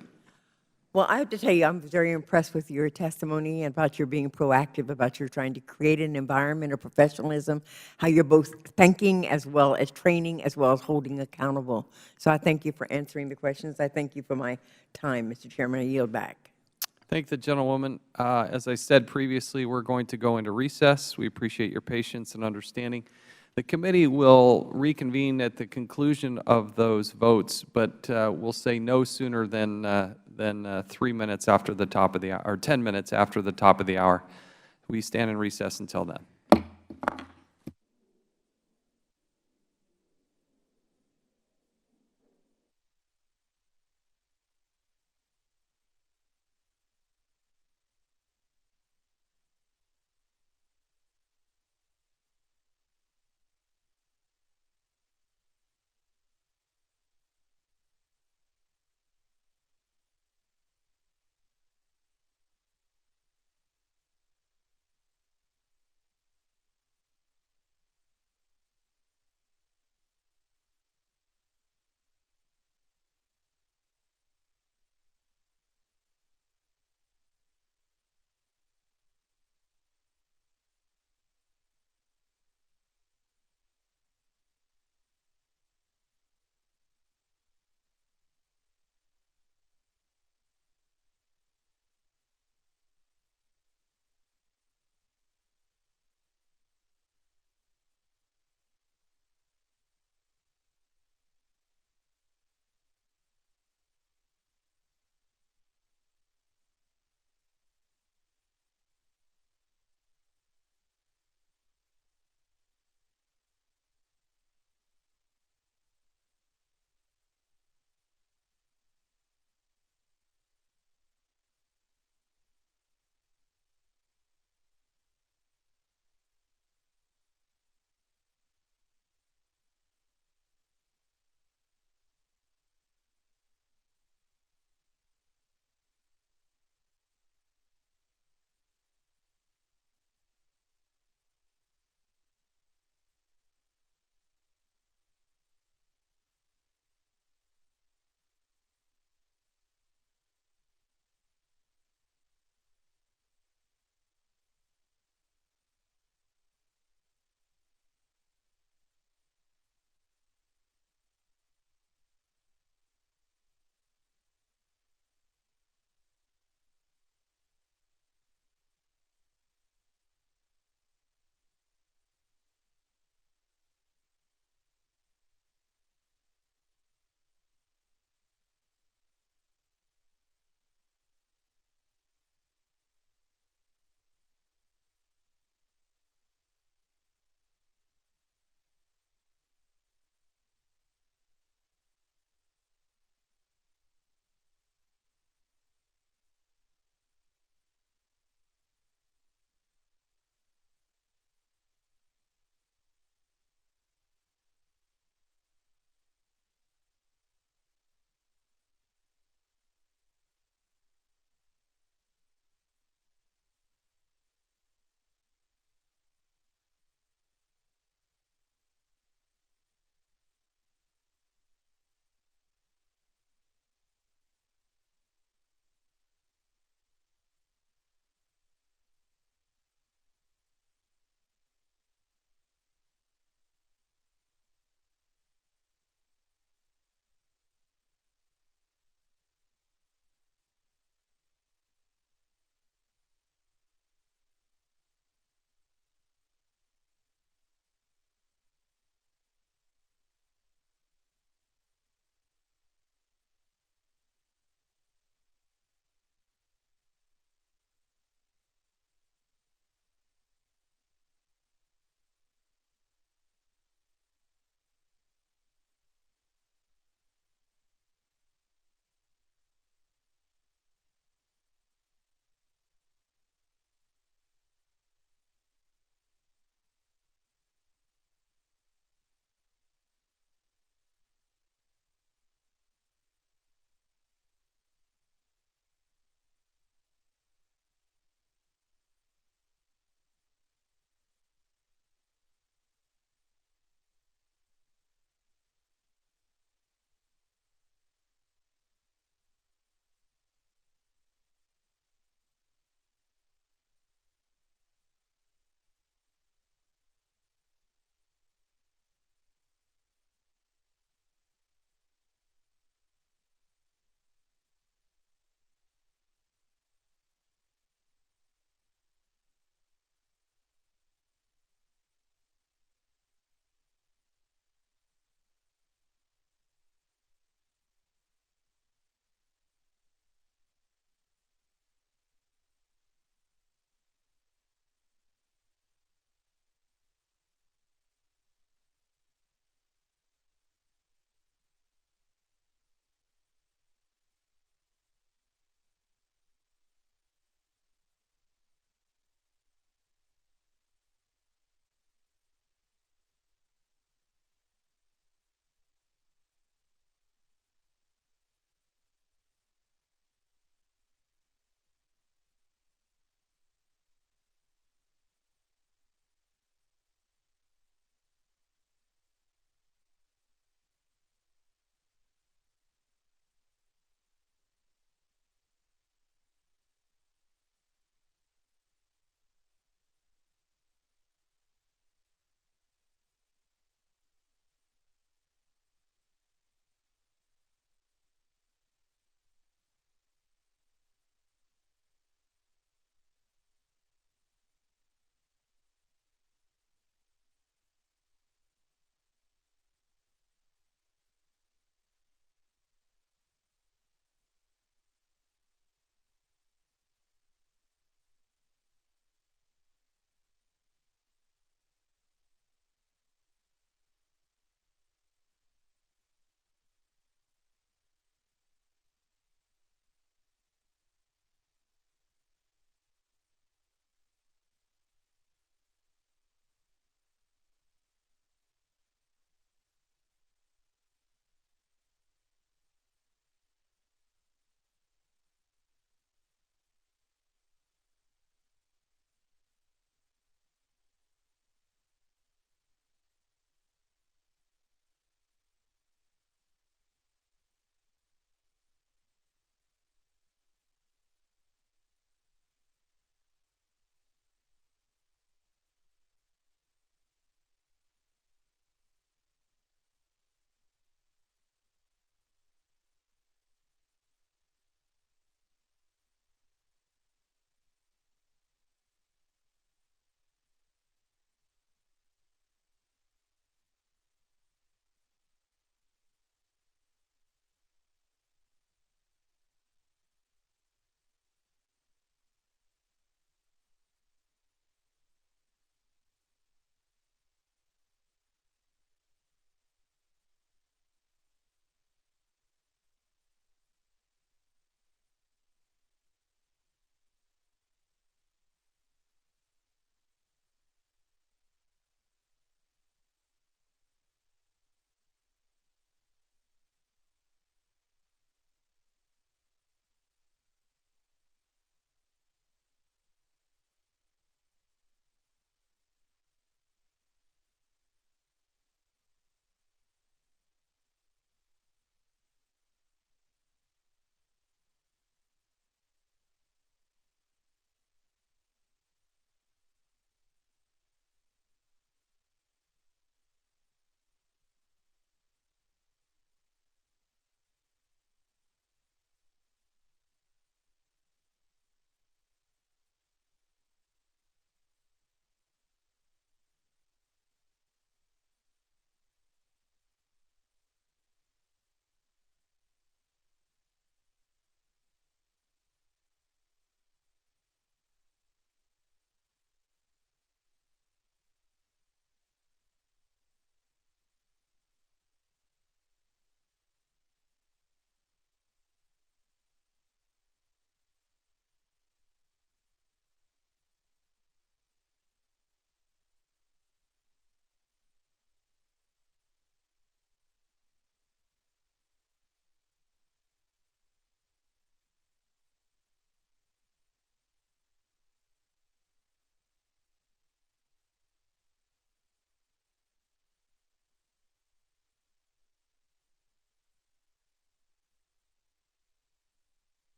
Speaker 6: Well, I have to tell you, I'm very impressed with your testimony and about your being proactive, about your trying to create an environment of professionalism, how you're both thanking as well as training, as well as holding accountable. So I thank you for answering the questions. I thank you for my time, Mr. Chairman. I yield back.
Speaker 1: Thank the gentlewoman. As I said previously, we're going to go into recess. We appreciate your patience and understanding. The committee will reconvene at the conclusion of those votes, but we'll say no sooner than 3 minutes after the top of the hour, or 10 minutes after the top of the hour. We stand in recess until then.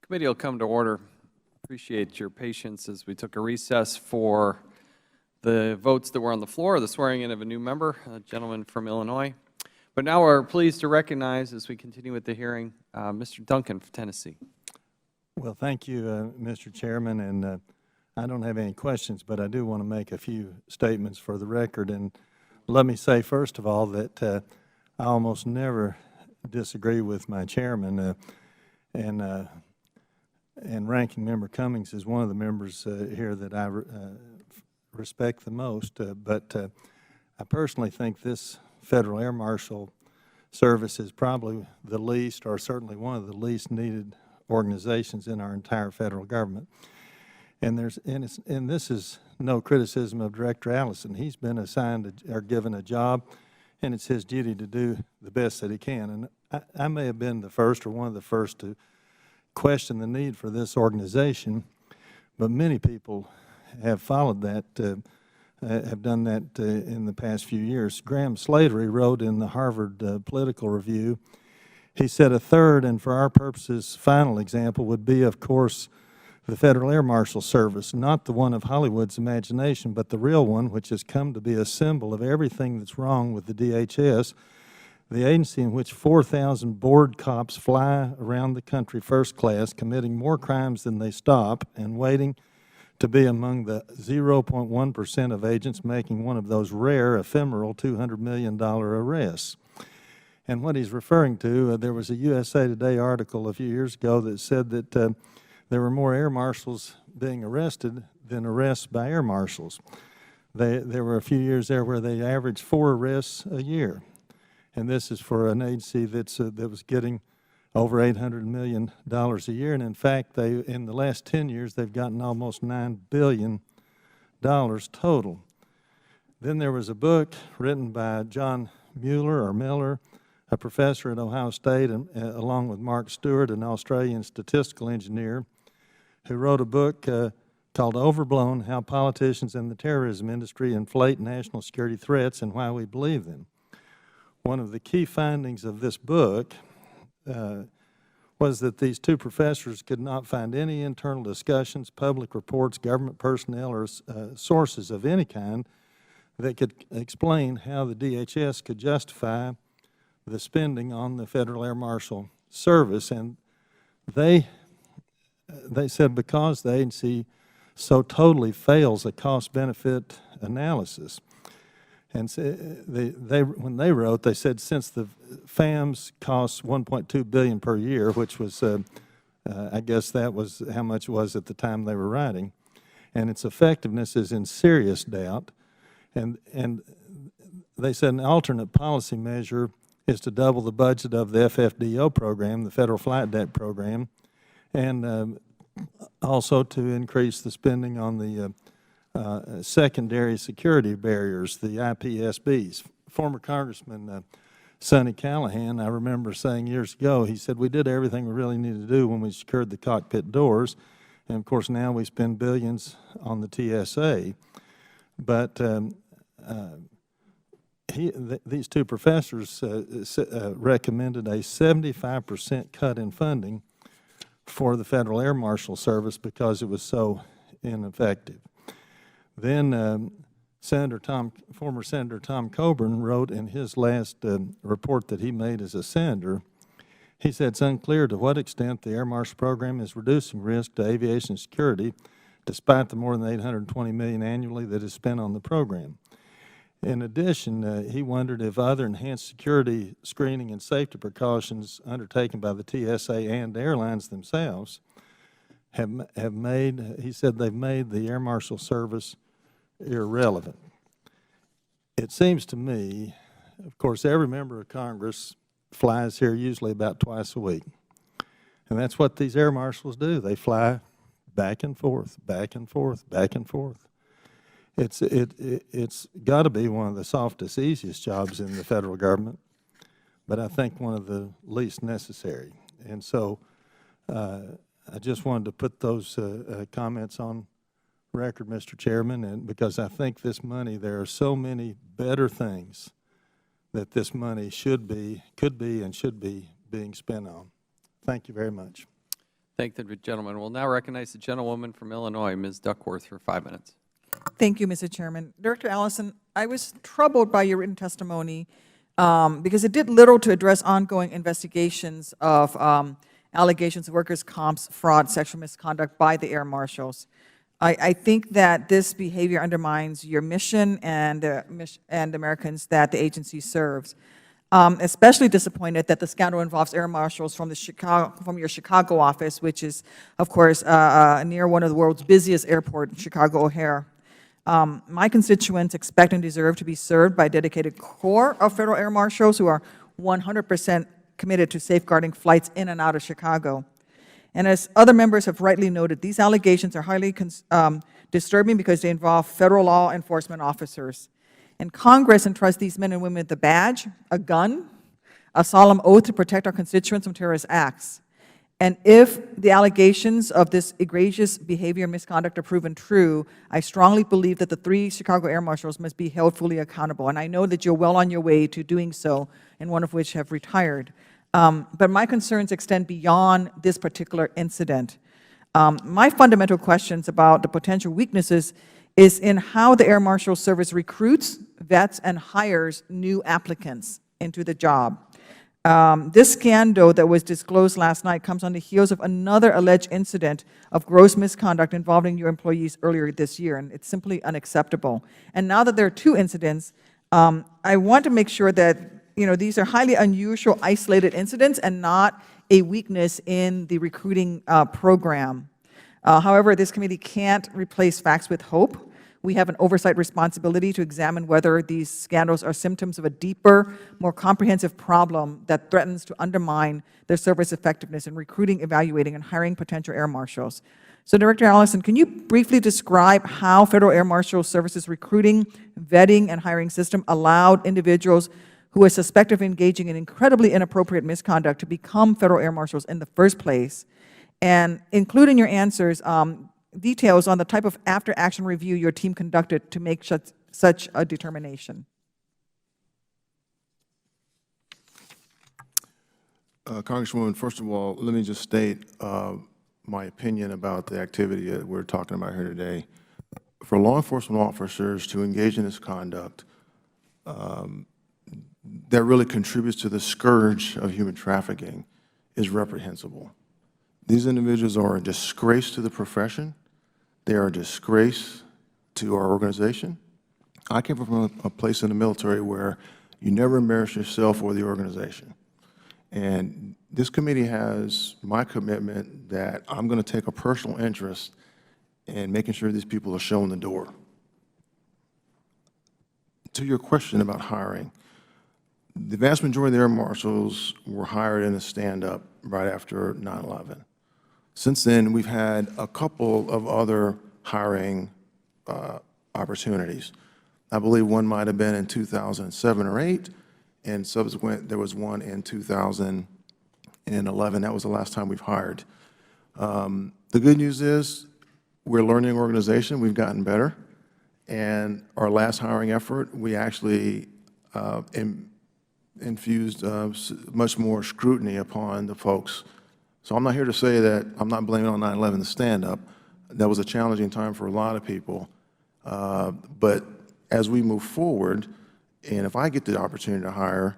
Speaker 1: Committee will come to order. Appreciate your patience as we took a recess for the votes that were on the floor, the swearing in of a new member, a gentleman from Illinois. But now we're pleased to recognize, as we continue with the hearing, Mr. Duncan from Tennessee.
Speaker 7: Well, thank you, Mr. Chairman, and I don't have any questions, but I do want to make a few statements for the record. And let me say, first of all, that I almost never disagree with my chairman, and Ranking Member Cummings is one of the members here that I respect the most. But I personally think this Federal Air Marshal Service is probably the least, or certainly one of the least needed organizations in our entire federal government. And this is no criticism of Director Allison. He's been assigned or given a job, and it's his duty to do the best that he can. And I may have been the first or one of the first to question the need for this organization, but many people have followed that, have done that in the past few years. Graham Slattery wrote in the Harvard Political Review, he said, a third, and for our purposes, final example would be, of course, the Federal Air Marshal Service, not the one of Hollywood's imagination, but the real one, which has come to be a symbol of everything that's wrong with the DHS, the agency in which 4,000 bored cops fly around the country first class, committing more crimes than they stop, and waiting to be among the 0.1% of agents making one of those rare, ephemeral $200 million arrests. And what he's referring to, there was a USA Today article a few years ago that said that there were more air marshals being arrested than arrests by air marshals. There were a few years there where they averaged 4 arrests a year. And this is for an agency that was getting over $800 million a year. And in fact, in the last 10 years, they've gotten almost $9 billion total. Then there was a book written by John Miller, a professor at Ohio State, and, along with Mark Stewart, an Australian statistical engineer, who wrote a book called Overblown: How Politicians and the Terrorism Industry Inflate National Security Threats and Why We Believe Them. One of the key findings of this book was that these two professors could not find any internal discussions, public reports, government personnel, or sources of any kind that could explain how the DHS could justify the spending on the Federal Air Marshal Service. And they said because the agency so totally fails a cost-benefit analysis. And so when they wrote, they said since the FAMS costs $1.2 billion per year, which was, I guess that was how much it was at the time they were writing, and its effectiveness is in serious doubt. And they said an alternate policy measure is to double the budget of the FFDO program, the Federal Flight Deck program, and also to increase the spending on the secondary security barriers, the IPSBs. Former Congressman Sonny Callahan, I remember saying years ago, he said, we did everything we really needed to do when we secured the cockpit doors, and of course now we spend billions on the TSA. But these two professors recommended a 75% cut in funding for the Federal Air Marshal Service because it was so ineffective. Then former Senator Tom Coburn wrote in his last report that he made as a senator, he said it's unclear to what extent the Air Marshal Program is reducing risk to aviation security despite the more than $820 million annually that is spent on the program. In addition, he wondered if other enhanced security screening and safety precautions undertaken by the TSA and airlines themselves have made, he said they've made the Air Marshal Service irrelevant. It seems to me, of course, every member of Congress flies here usually about twice a week. And that's what these air marshals do. They fly back and forth, back and forth, back and forth. It's got to be one of the softest, easiest jobs in the federal government, but I think one of the least necessary. And so I just wanted to put those comments on record, Mr. Chairman, and because I think this money, there are so many better things that this money could be, and should be being spent on. Thank you very much.
Speaker 1: Thank the gentleman. We'll now recognize the gentlewoman from Illinois, Ms. Duckworth, for 5 minutes.
Speaker 8: Thank you, Mr. Chairman. Director Allison, I was troubled by your written testimony because it did little to address ongoing investigations of allegations of workers' comps, fraud, sexual misconduct by the air marshals. I think that this behavior undermines your mission and Americans that the agency serves. Especially disappointed that the scandal involves air marshals from your Chicago office, which is, of course, near one of the world's busiest airports, Chicago O'Hare. My constituents expect and deserve to be served by a dedicated corps of federal air marshals who are 100% committed to safeguarding flights in and out of Chicago. And as other members have rightly noted, these allegations are highly disturbing because they involve federal law enforcement officers. And Congress entrusts these men and women with a badge, a gun, a solemn oath to protect our constituents from terrorist acts. And if the allegations of this egregious behavior and misconduct are proven true, I strongly believe that the 3 Chicago air marshals must be held fully accountable. And I know that you're well on your way to doing so, and one of which have retired. But my concerns extend beyond this particular incident. My fundamental questions about the potential weaknesses is in how the Air Marshal Service recruits, vets, and hires new applicants into the job. This scandal that was disclosed last night comes on the heels of another alleged incident of gross misconduct involving your employees earlier this year, and it's simply unacceptable. And now that there are 2 incidents, I want to make sure that these are highly unusual, isolated incidents and not a weakness in the recruiting program. However, this committee can't replace facts with hope. We have an oversight responsibility to examine whether these scandals are symptoms of a deeper, more comprehensive problem that threatens to undermine their service effectiveness in recruiting, evaluating, and hiring potential air marshals. So, Director Allison, can you briefly describe how Federal Air Marshal Service's recruiting, vetting, and hiring system allowed individuals who are suspected of engaging in incredibly inappropriate misconduct to become Federal Air Marshals in the first place? And include in your answers details on the type of after-action review your team conducted to make such a determination.
Speaker 3: Congresswoman, first of all, let me just state my opinion about the activity that we're talking about here today. For law enforcement officers to engage in this conduct, that really contributes to the scourge of human trafficking is reprehensible. These individuals are a disgrace to the profession. They are a disgrace to our organization. I came from a place in the military where you never embarrass yourself or the organization. And this committee has my commitment that I'm going to take a personal interest in making sure these people are shown the door. To your question about hiring, the vast majority of the air marshals were hired in a stand-up right after 9/11. Since then, we've had a couple of other hiring opportunities. I believe one might have been in 2007 or 8, and subsequent, there was one in 2011. That was the last time we've hired. The good news is we're a learning organization. We've gotten better. And our last hiring effort, we actually infused much more scrutiny upon the folks. So I'm not here to say that I'm not blaming on 9/11 the stand-up. That was a challenging time for a lot of people. But as we move forward, and if I get the opportunity to hire,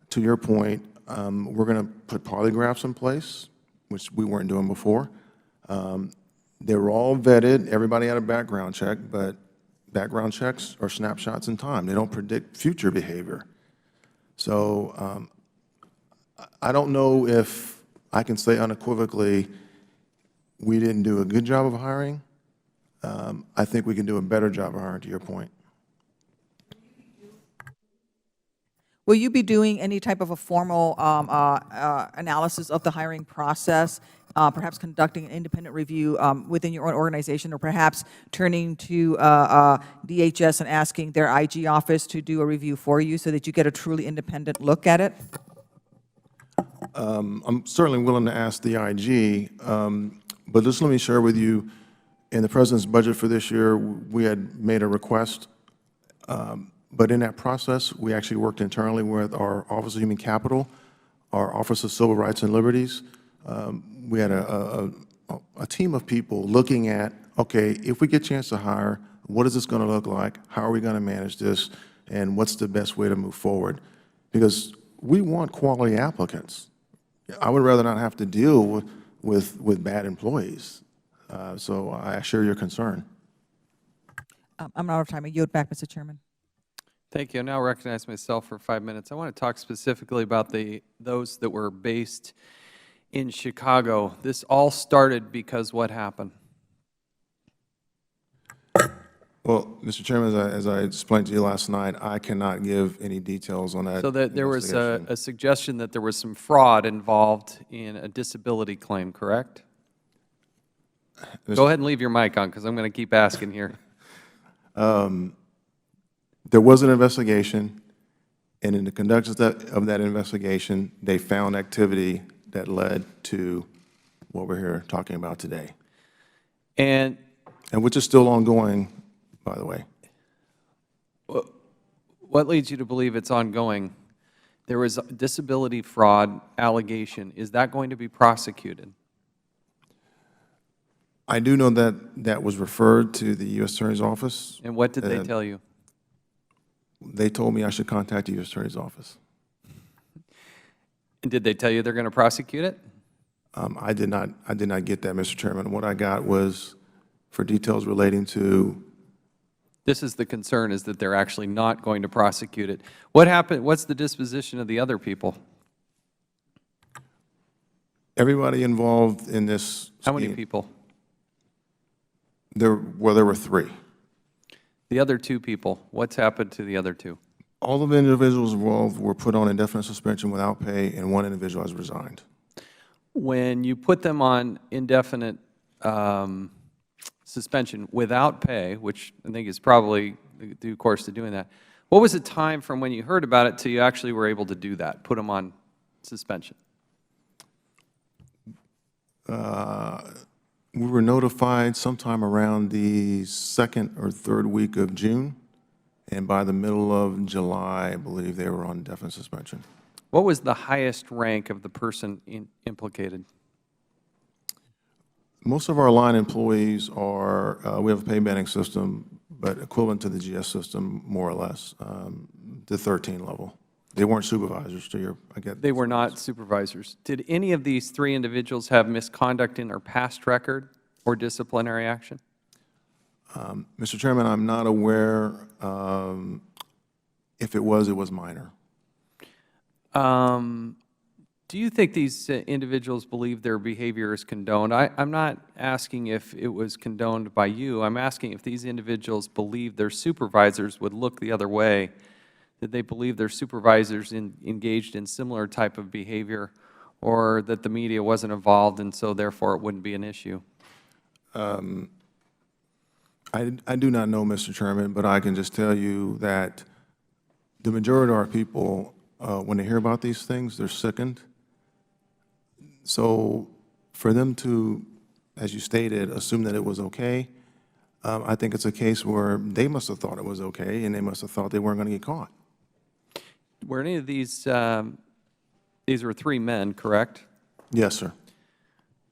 Speaker 3: to your point, we're going to put polygraphs in place, which we weren't doing before. They were all vetted. Everybody had a background check, but background checks are snapshots in time. They don't predict future behavior. So I don't know if I can say unequivocally we didn't do a good job of hiring. I think we can do a better job of hiring, to your point.
Speaker 8: Will you be doing any type of a formal analysis of the hiring process, perhaps conducting an independent review within your own organization, or perhaps turning to DHS and asking their IG office to do a review for you so that you get a truly independent look at it?
Speaker 3: I'm certainly willing to ask the IG, but just let me share with you, in the President's budget for this year, we had made a request, but in that process, we actually worked internally with our Office of Human Capital, our Office of Civil Rights and Liberties. We had a a team of people looking at, okay, if we get a chance to hire, what is this going to look like? How are we going to manage this? And what's the best way to move forward? Because we want quality applicants. I would rather not have to deal with bad employees. So I share your concern.
Speaker 8: I'm out of time. I yield back, Mr. Chairman.
Speaker 1: Thank you. I now recognize myself for 5 minutes. I want to talk specifically about those that were based in Chicago. This all started because what happened?
Speaker 3: Well, Mr. Chairman, as I explained to you last night, I cannot give any details on that.
Speaker 1: So that there was
Speaker 3: investigation.
Speaker 1: a suggestion that there was some fraud involved in a disability claim, correct? Go ahead and leave your mic on because I'm going to keep asking here.
Speaker 3: There was an investigation, and in the conduct of that investigation, they found activity that led to what we're here talking about today,
Speaker 1: And
Speaker 3: and which is still ongoing, by the way.
Speaker 1: what leads you to believe it's ongoing? There was a disability fraud allegation. Is that going to be prosecuted?
Speaker 3: I do know that that was referred to the U.S. Attorney's Office.
Speaker 1: And what did they tell you?
Speaker 3: They told me I should contact the U.S. Attorney's Office.
Speaker 1: And did they tell you they're going to prosecute it?
Speaker 3: I did not get that, Mr. Chairman. What I got was for details relating to,
Speaker 1: This is the concern, is that they're actually not going to prosecute it. What happened? What's the disposition of the other people?
Speaker 3: everybody involved in this
Speaker 1: How many
Speaker 3: scheme.
Speaker 1: people?
Speaker 3: There were 3.
Speaker 1: The other 2 people, what's happened to the other 2?
Speaker 3: All of the individuals involved were put on indefinite suspension without pay, and 1 individual has resigned.
Speaker 1: When you put them on indefinite suspension without pay, which I think is probably the due course to doing that, what was the time from when you heard about it till you actually were able to do that, put them on suspension?
Speaker 3: We were notified sometime around the 2nd or 3rd week of June, and by the middle of July, I believe they were on indefinite suspension.
Speaker 1: What was the highest rank of the person implicated?
Speaker 3: Most of our line employees are, we have a pay banding system, but equivalent to the GS system, more or less, the 13 level. They weren't supervisors, to your, I get.
Speaker 1: They were not supervisors. Did any of these 3 individuals have misconduct in their past record or disciplinary action?
Speaker 3: Mr. Chairman, I'm not aware, if it was minor.
Speaker 1: Do you think these individuals believe their behavior is condoned? I'm not asking if it was condoned by you. I'm asking if these individuals believe their supervisors would look the other way. Did they believe their supervisors engaged in similar type of behavior, or that the media wasn't involved and so therefore it wouldn't be an issue?
Speaker 3: I do not know, Mr. Chairman, but I can just tell you that the majority of our people, when they hear about these things, they're sickened. So for them to, as you stated, assume that it was okay, I think it's a case where they must have thought it was okay, and they must have thought they weren't going to get caught.
Speaker 1: Were any of these were 3 men, correct?
Speaker 3: Yes, sir.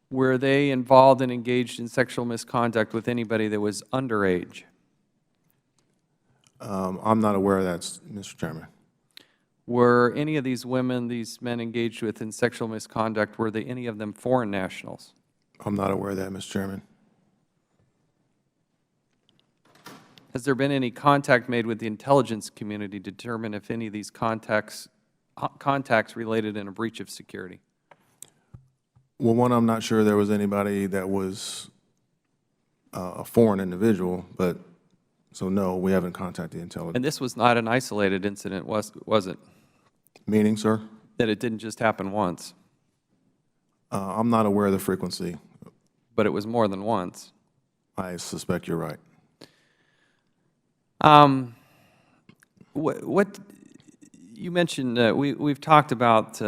Speaker 1: Were they involved and engaged in sexual misconduct with anybody that was underage?
Speaker 3: I'm not aware of that, Mr. Chairman.
Speaker 1: Were any of these women, these men engaged with in sexual misconduct, were they any of them foreign nationals?
Speaker 3: I'm not aware of that, Mr. Chairman.
Speaker 1: Has there been any contact made with the intelligence community to determine if any of these contacts related in a breach of security?
Speaker 3: Well, one, I'm not sure there was anybody that was a foreign individual, but, so no, we haven't contacted the intelligence.
Speaker 1: And this was not an isolated incident, was it?
Speaker 3: Meaning, sir?
Speaker 1: That it didn't just happen once,
Speaker 3: I'm not aware of the frequency.
Speaker 1: but it was more than once.
Speaker 3: I suspect you're right.
Speaker 1: What you mentioned, we've talked about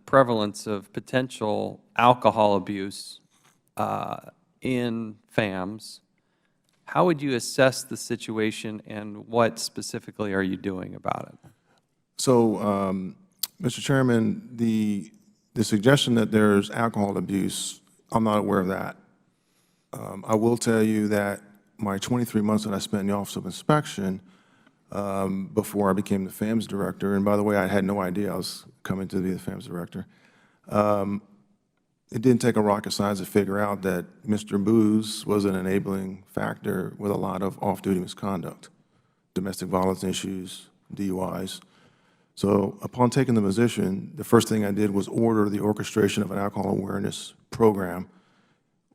Speaker 1: prevalence of potential alcohol abuse in FAMs. How would you assess the situation, and what specifically are you doing about it?
Speaker 3: So, Mr. Chairman, the suggestion that there's alcohol abuse, I'm not aware of that. I will tell you that my 23 months that I spent in the Office of Inspection before I became the FAMS director, and by the way, I had no idea I was coming to be the FAMS director, it didn't take a rocket science to figure out that Mr. Booz was an enabling factor with a lot of off-duty misconduct, domestic violence issues, DUIs. So upon taking the position, the first thing I did was order the orchestration of an alcohol awareness program,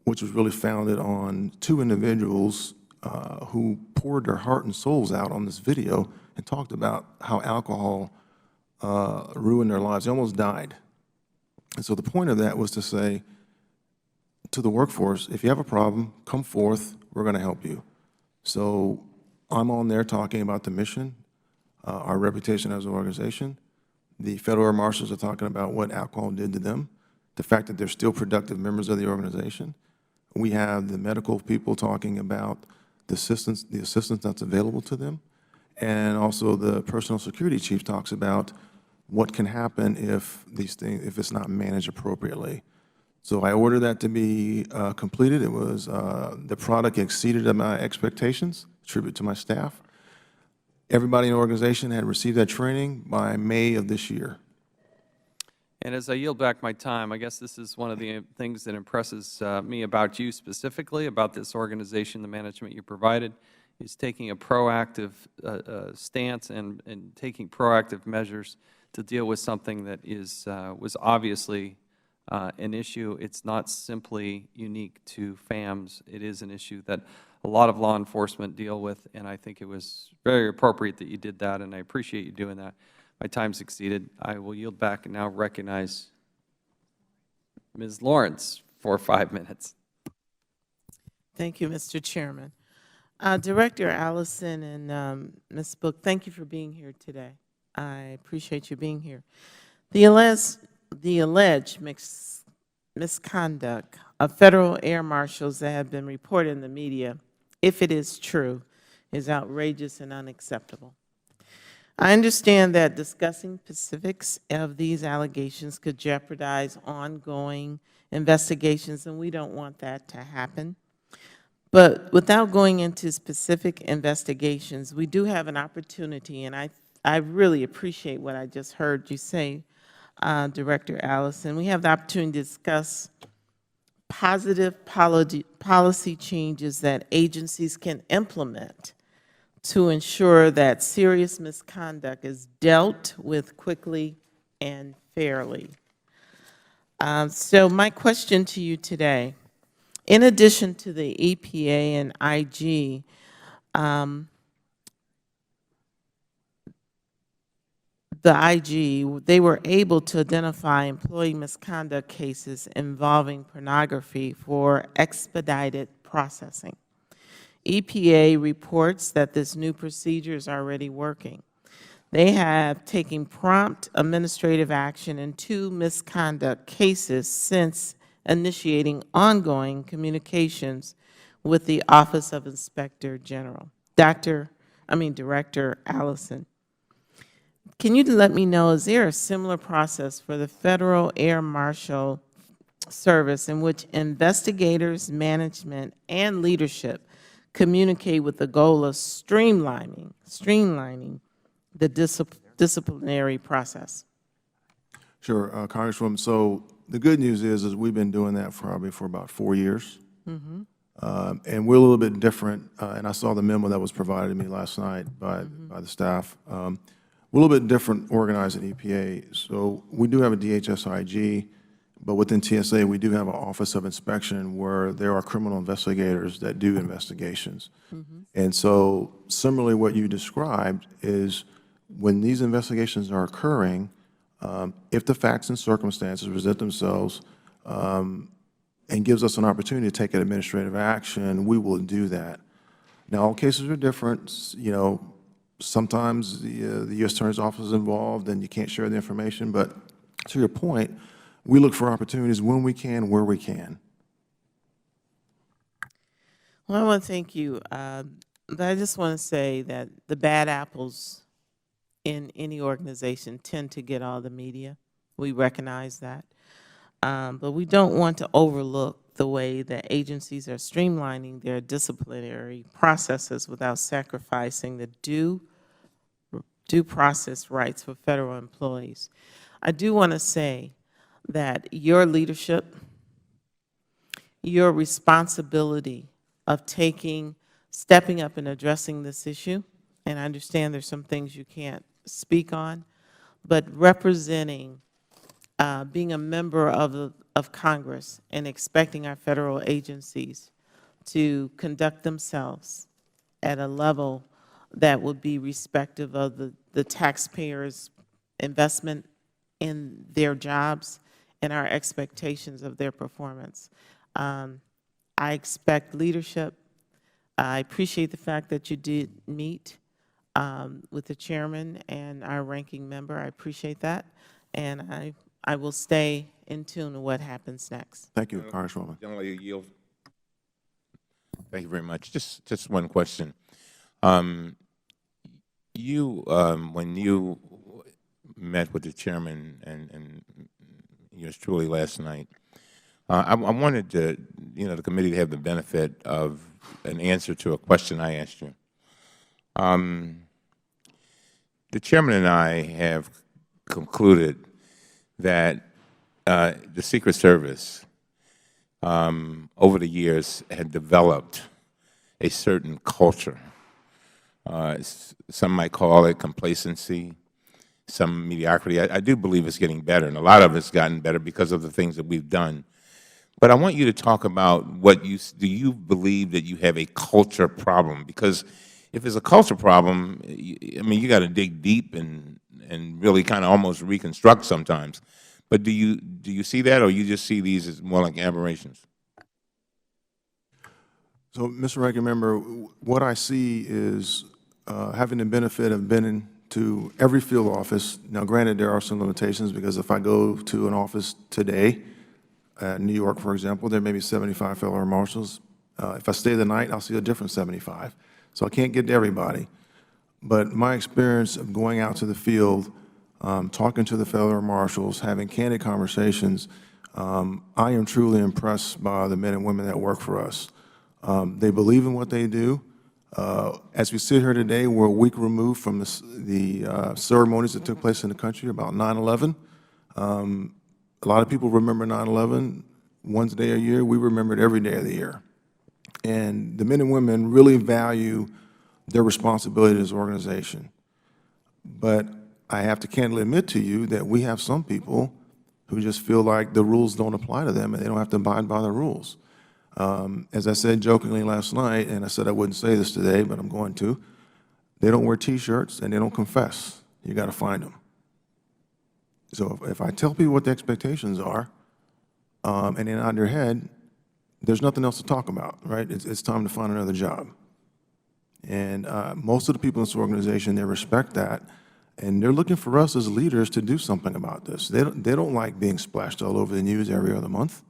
Speaker 3: which was really founded on two individuals who poured their heart and souls out on this video and talked about how alcohol ruined their lives. They almost died. And so the point of that was to say to the workforce, if you have a problem, come forth, we're going to help you. So I'm on there talking about the mission, our reputation as an organization. The Federal Air Marshals are talking about what alcohol did to them, the fact that they're still productive members of the organization. We have the medical people talking about the assistance that's available to them. And also the personal security chief talks about what can happen if if it's not managed appropriately. So I ordered that to be completed. It was, the product exceeded my expectations, tribute to my staff. Everybody in the organization had received that training by May of this year.
Speaker 1: And as I yield back my time, I guess this is one of the things that impresses me about you specifically, about this organization, the management you provided, is taking a proactive stance and taking proactive measures to deal with something that was obviously an issue. It's not simply unique to FAMS. It is an issue that a lot of law enforcement deal with, and I think it was very appropriate that you did that, and I appreciate you doing that. My time's exceeded. I will yield back and now recognize Ms. Lawrence for 5 minutes.
Speaker 9: Thank you, Mr. Chairman. Director Allison and Ms. Book, thank you for being here today. I appreciate you being here. The alleged misconduct of Federal Air Marshals that have been reported in the media, if it is true, is outrageous and unacceptable. I understand that discussing specifics of these allegations could jeopardize ongoing investigations, and we don't want that to happen. But without going into specific investigations, we do have an opportunity, and I really appreciate what I just heard you say, Director Allison. We have the opportunity to discuss positive policy changes that agencies can implement to ensure that serious misconduct is dealt with quickly and fairly. So my question to you today, in addition to the EPA and IG, they were able to identify employee misconduct cases involving pornography for expedited processing. EPA reports that this new procedure is already working. They have taken prompt administrative action in 2 misconduct cases since initiating ongoing communications with the Office of Inspector General. Director Allison, can you let me know, is there a similar process for the Federal Air Marshal Service in which investigators, management, and leadership communicate with the goal of streamlining the disciplinary process?
Speaker 3: Sure, Congresswoman. So the good news is we've been doing that probably for about 4 years. And we're a little bit different, and I saw the memo that was provided to me last night by the staff. We're a little bit different organized at EPA. So we do have a DHS-IG, but within TSA, we do have an Office of Inspection where there are criminal investigators that do investigations. And so similarly, what you described is when these investigations are occurring, if the facts and circumstances present themselves and gives us an opportunity to take an administrative action, we will do that. Now, all cases are different. You know, sometimes the U.S. Attorney's Office is involved and you can't share the information, but to your point, we look for opportunities when we can, where we can.
Speaker 9: Well, I want to thank you, but I just want to say that the bad apples in any organization tend to get all the media. We recognize that. But we don't want to overlook the way that agencies are streamlining their disciplinary processes without sacrificing the due process rights for federal employees. I do want to say that your leadership, your responsibility of stepping up and addressing this issue, and I understand there's some things you can't speak on, but representing, being a member of Congress and expecting our federal agencies to conduct themselves at a level that would be respective of the taxpayers' investment in their jobs and our expectations of their performance. I expect leadership. I appreciate the fact that you did meet with the chairman and our ranking member. I appreciate that. And I will stay in tune with what happens next.
Speaker 3: Thank you, Congresswoman.
Speaker 2: General, you yield. Thank you very much. Just one question. When you met with the chairman and yours truly last night, I wanted the committee to have the benefit of an answer to a question I asked you. The chairman and I have concluded that the Secret Service, over the years, had developed a certain culture. Some might call it complacency, some mediocrity. I do believe it's getting better, and a lot of it's gotten better because of the things that we've done. But I want you to talk about do you believe that you have a culture problem? Because if it's a culture problem, I mean, you got to dig deep and really kind of almost reconstruct sometimes. But do you see that, or you just see these as more like aberrations?
Speaker 3: So, Mr. Ranking Member, what I see is having the benefit of being to every field office. Now, granted, there are some limitations, because if I go to an office today, New York, for example, there may be 75 fellow air marshals. If I stay the night, I'll see a different 75. So I can't get to everybody. But my experience of going out to the field, talking to the fellow air marshals, having candid conversations, I am truly impressed by the men and women that work for us. They believe in what they do. As we sit here today, we're a week removed from the ceremonies that took place in the country about 9/11. A lot of people remember 9/11 one day a year. We remember it every day of the year. And the men and women really value their responsibility to this organization. But I have to candidly admit to you that we have some people who just feel like the rules don't apply to them and they don't have to abide by the rules. As I said jokingly last night, and I said I wouldn't say this today, but I'm going to, they don't wear T-shirts and they don't confess. You got to find them. So if I tell people what the expectations are, and they're not in their head, there's nothing else to talk about, right? It's time to find another job. And most of the people in this organization, they respect that, and they're looking for us as leaders to do something about this. They don't like being splashed all over the news every other month.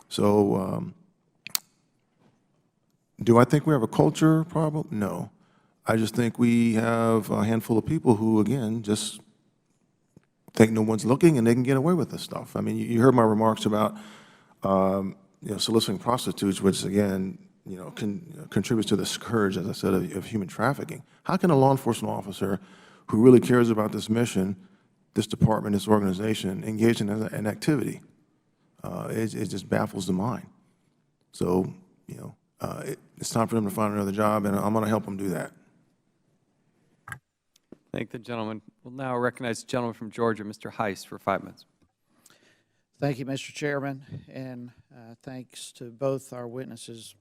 Speaker 3: So do I think we have a culture problem? No. I just think we have a handful of people who, again, just think no one's looking and they can get away with this stuff. I mean, you heard my remarks about soliciting prostitutes, which, again, contributes to the scourge, as I said, of human trafficking. How can a law enforcement officer who really cares about this mission, this department, this organization, engage in an activity? It just baffles the mind. So, it's time for them to find another job, and I'm going to help them do that.
Speaker 1: Thank the gentleman. We'll now recognize the gentleman from Georgia, Mr. Heiss, for 5 minutes.
Speaker 10: Thank you, Mr. Chairman, and thanks to both our witnesses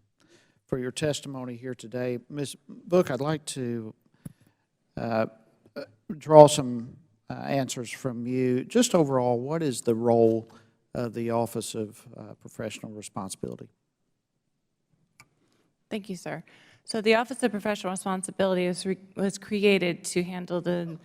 Speaker 10: for your testimony here today. Ms. Book, I'd like to draw some answers from you. Just overall, what is the role of the Office of Professional Responsibility?
Speaker 4: Thank you, sir. So the Office of Professional Responsibility was created to handle the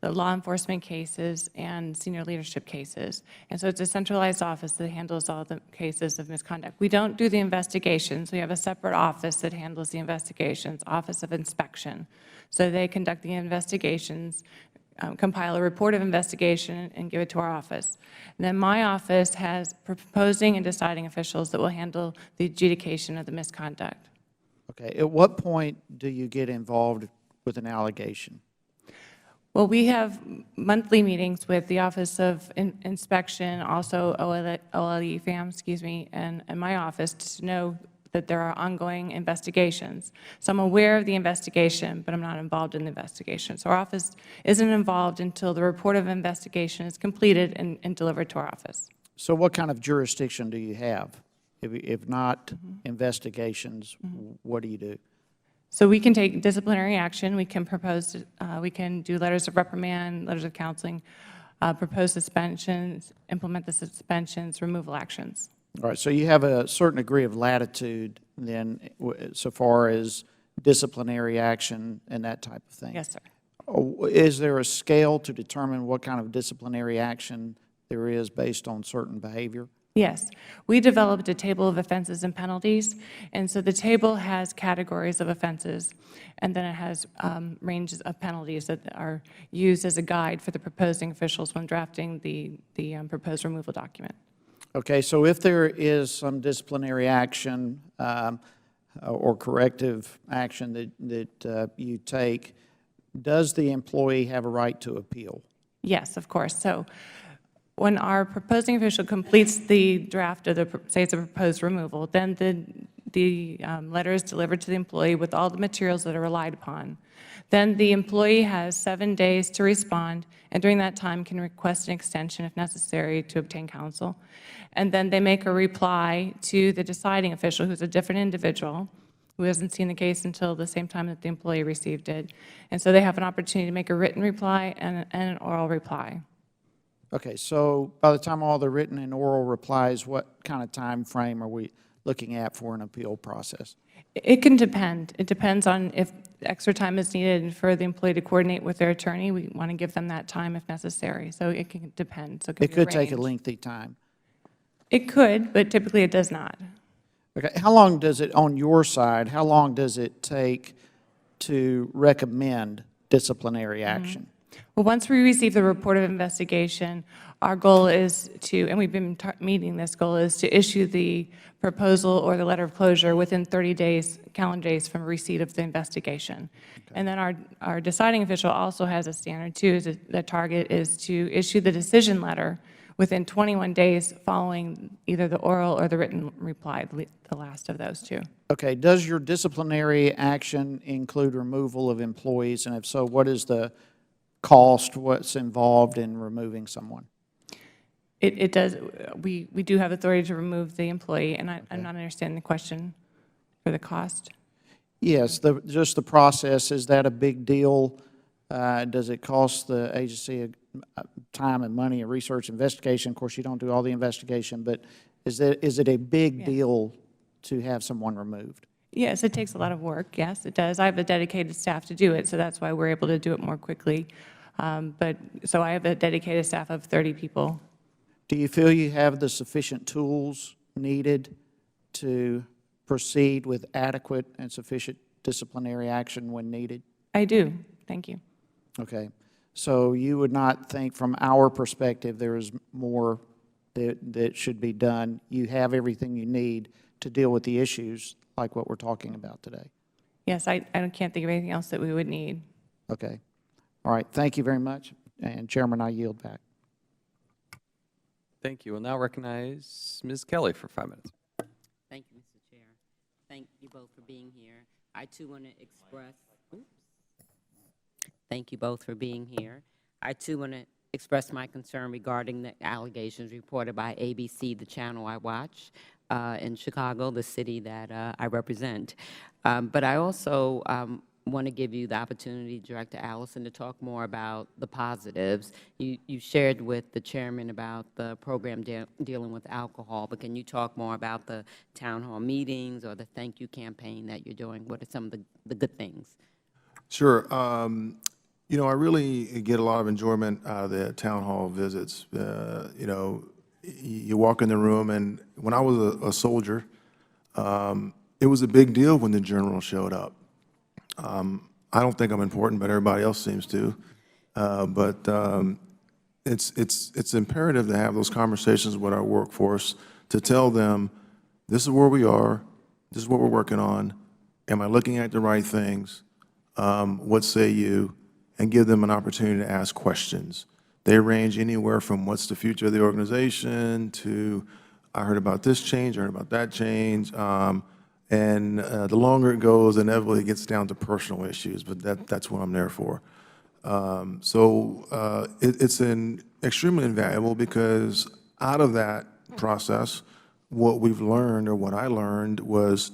Speaker 4: law enforcement cases and senior leadership cases. And so it's a centralized office that handles all the cases of misconduct. We don't do the investigations. We have a separate office that handles the investigations, Office of Inspection. So they conduct the investigations, compile a report of investigation and give it to our office. And then my office has proposing and deciding officials that will handle the adjudication of the misconduct.
Speaker 10: Okay, at what point do you get involved with an allegation?
Speaker 4: Well, we have monthly meetings with the Office of Inspection, also OLE FAM, and my office to know that there are ongoing investigations. So I'm aware of the investigation, but I'm not involved in the investigation. So our office isn't involved until the report of investigation is completed and delivered to our office.
Speaker 10: So what kind of jurisdiction do you have? If not investigations, what do you do?
Speaker 4: So we can take disciplinary action. We can propose, we can do letters of reprimand, letters of counseling, propose suspensions, implement the suspensions, removal actions.
Speaker 10: All right, so you have a certain degree of latitude then so far as disciplinary action and that type of thing?
Speaker 4: Yes, sir.
Speaker 10: Is there a scale to determine what kind of disciplinary action there is based on certain behavior?
Speaker 4: Yes. We developed a table of offenses and penalties, and so the table has categories of offenses, and then it has ranges of penalties that are used as a guide for the proposing officials when drafting the proposed removal document.
Speaker 10: Okay, so if there is some disciplinary action or corrective action that you take, does the employee have a right to appeal?
Speaker 4: Yes, of course. So when our proposing official completes the draft of the, say it's a proposed removal, then the letter is delivered to the employee with all the materials that are relied upon. Then the employee has 7 days to respond, and during that time can request an extension if necessary to obtain counsel. And then they make a reply to the deciding official, who's a different individual, who hasn't seen the case until the same time that the employee received it. And so they have an opportunity to make a written reply and an oral reply.
Speaker 10: Okay, so by the time all the written and oral replies, what kind of time frame are we looking at for an appeal process?
Speaker 4: It can depend. It depends on if extra time is needed for the employee to coordinate with their attorney. We want to give them that time if necessary. So it can depend. So
Speaker 10: It could take a
Speaker 4: range.
Speaker 10: lengthy time.
Speaker 4: It could, but typically it does not.
Speaker 10: Okay, how long does it, on your side, how long does it take to recommend disciplinary action?
Speaker 4: Well, once we receive the report of investigation, our goal is to, and we've been meeting this goal, is to issue the proposal or the letter of closure within 30 days, calendar days from receipt of the investigation. Okay. And then our deciding official also has a standard too. The target is to issue the decision letter within 21 days following either the oral or the written reply, the last of those two.
Speaker 10: Okay, does your disciplinary action include removal of employees? And if so, what is the cost, what's involved in removing someone?
Speaker 4: It does. We do have authority to remove the employee, and I'm not understanding the question for the cost.
Speaker 10: Yes, just the process, is that a big deal? Does it cost the agency time and money and research investigation? Of course, you don't do all the investigation, but is it a big deal to have someone removed?
Speaker 4: Yes, it takes a lot of work. Yes, it does. I have a dedicated staff to do it, so that's why we're able to do it more quickly. So I have a dedicated staff of 30 people.
Speaker 10: Do you feel you have the sufficient tools needed to proceed with adequate and sufficient disciplinary action when needed?
Speaker 4: I do. Thank you.
Speaker 10: Okay. So you would not think from our perspective there is more that should be done. You have everything you need to deal with the issues like what we're talking about today.
Speaker 4: Yes, I can't think of anything else that we would need.
Speaker 10: Okay. All right. Thank you very much. And Chairman, I yield back.
Speaker 1: Thank you. We'll now recognize Ms. Kelly for 5 minutes.
Speaker 11: Thank you, Mr. Chair. Thank you both for being here. I, too, want to express, thank you both for being here. I, too, want to express my concern regarding the allegations reported by ABC, the channel I watch, in Chicago, the city that I represent. But I also want to give you the opportunity, Director Allison, to talk more about the positives. You shared with the chairman about the program dealing with alcohol, but can you talk more about the town hall meetings or the thank you campaign that you're doing? What are some of the good things?
Speaker 3: Sure. You know, I really get a lot of enjoyment out of the town hall visits. You know, you walk in the room, and when I was a soldier, it was a big deal when the general showed up. I don't think I'm important, but everybody else seems to. But it's imperative to have those conversations with our workforce to tell them, this is where we are, this is what we're working on, am I looking at the right things, what say you, and give them an opportunity to ask questions. They range anywhere from what's the future of the organization to I heard about this change, I heard about that change, and the longer it goes, inevitably it gets down to personal issues, but that's what I'm there for. It's extremely invaluable because out of that process, what we've learned, or what I learned, was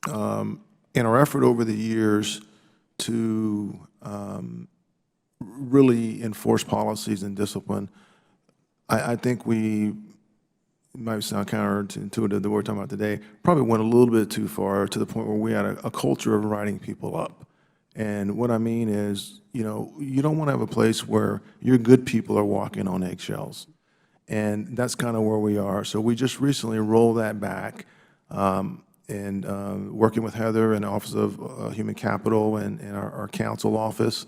Speaker 3: in our effort over the years to really enforce policies and discipline, I think we, it might sound counterintuitive that we're talking about today, probably went a little bit too far to the point where we had a culture of writing people up. And what I mean is, you don't want to have a place where your good people are walking on eggshells. And that's kind of where we are. So we just recently rolled that back, and working with Heather and the Office of Human Capital and our council office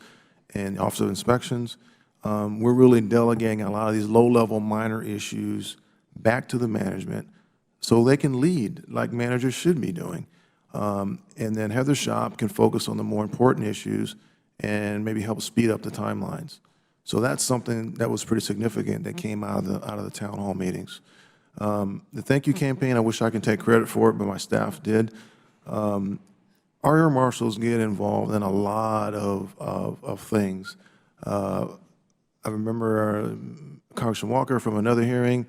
Speaker 3: and the Office of Inspections, we're really delegating a lot of these low-level minor issues back to the management so they can lead like managers should be doing. And then Heather's shop can focus on the more important issues and maybe help speed up the timelines. So that's something that was pretty significant that came out of the town hall meetings. The thank you campaign, I wish I could take credit for it, but my staff did. Our air marshals get involved in a lot of things. I remember Congressman Walker from another hearing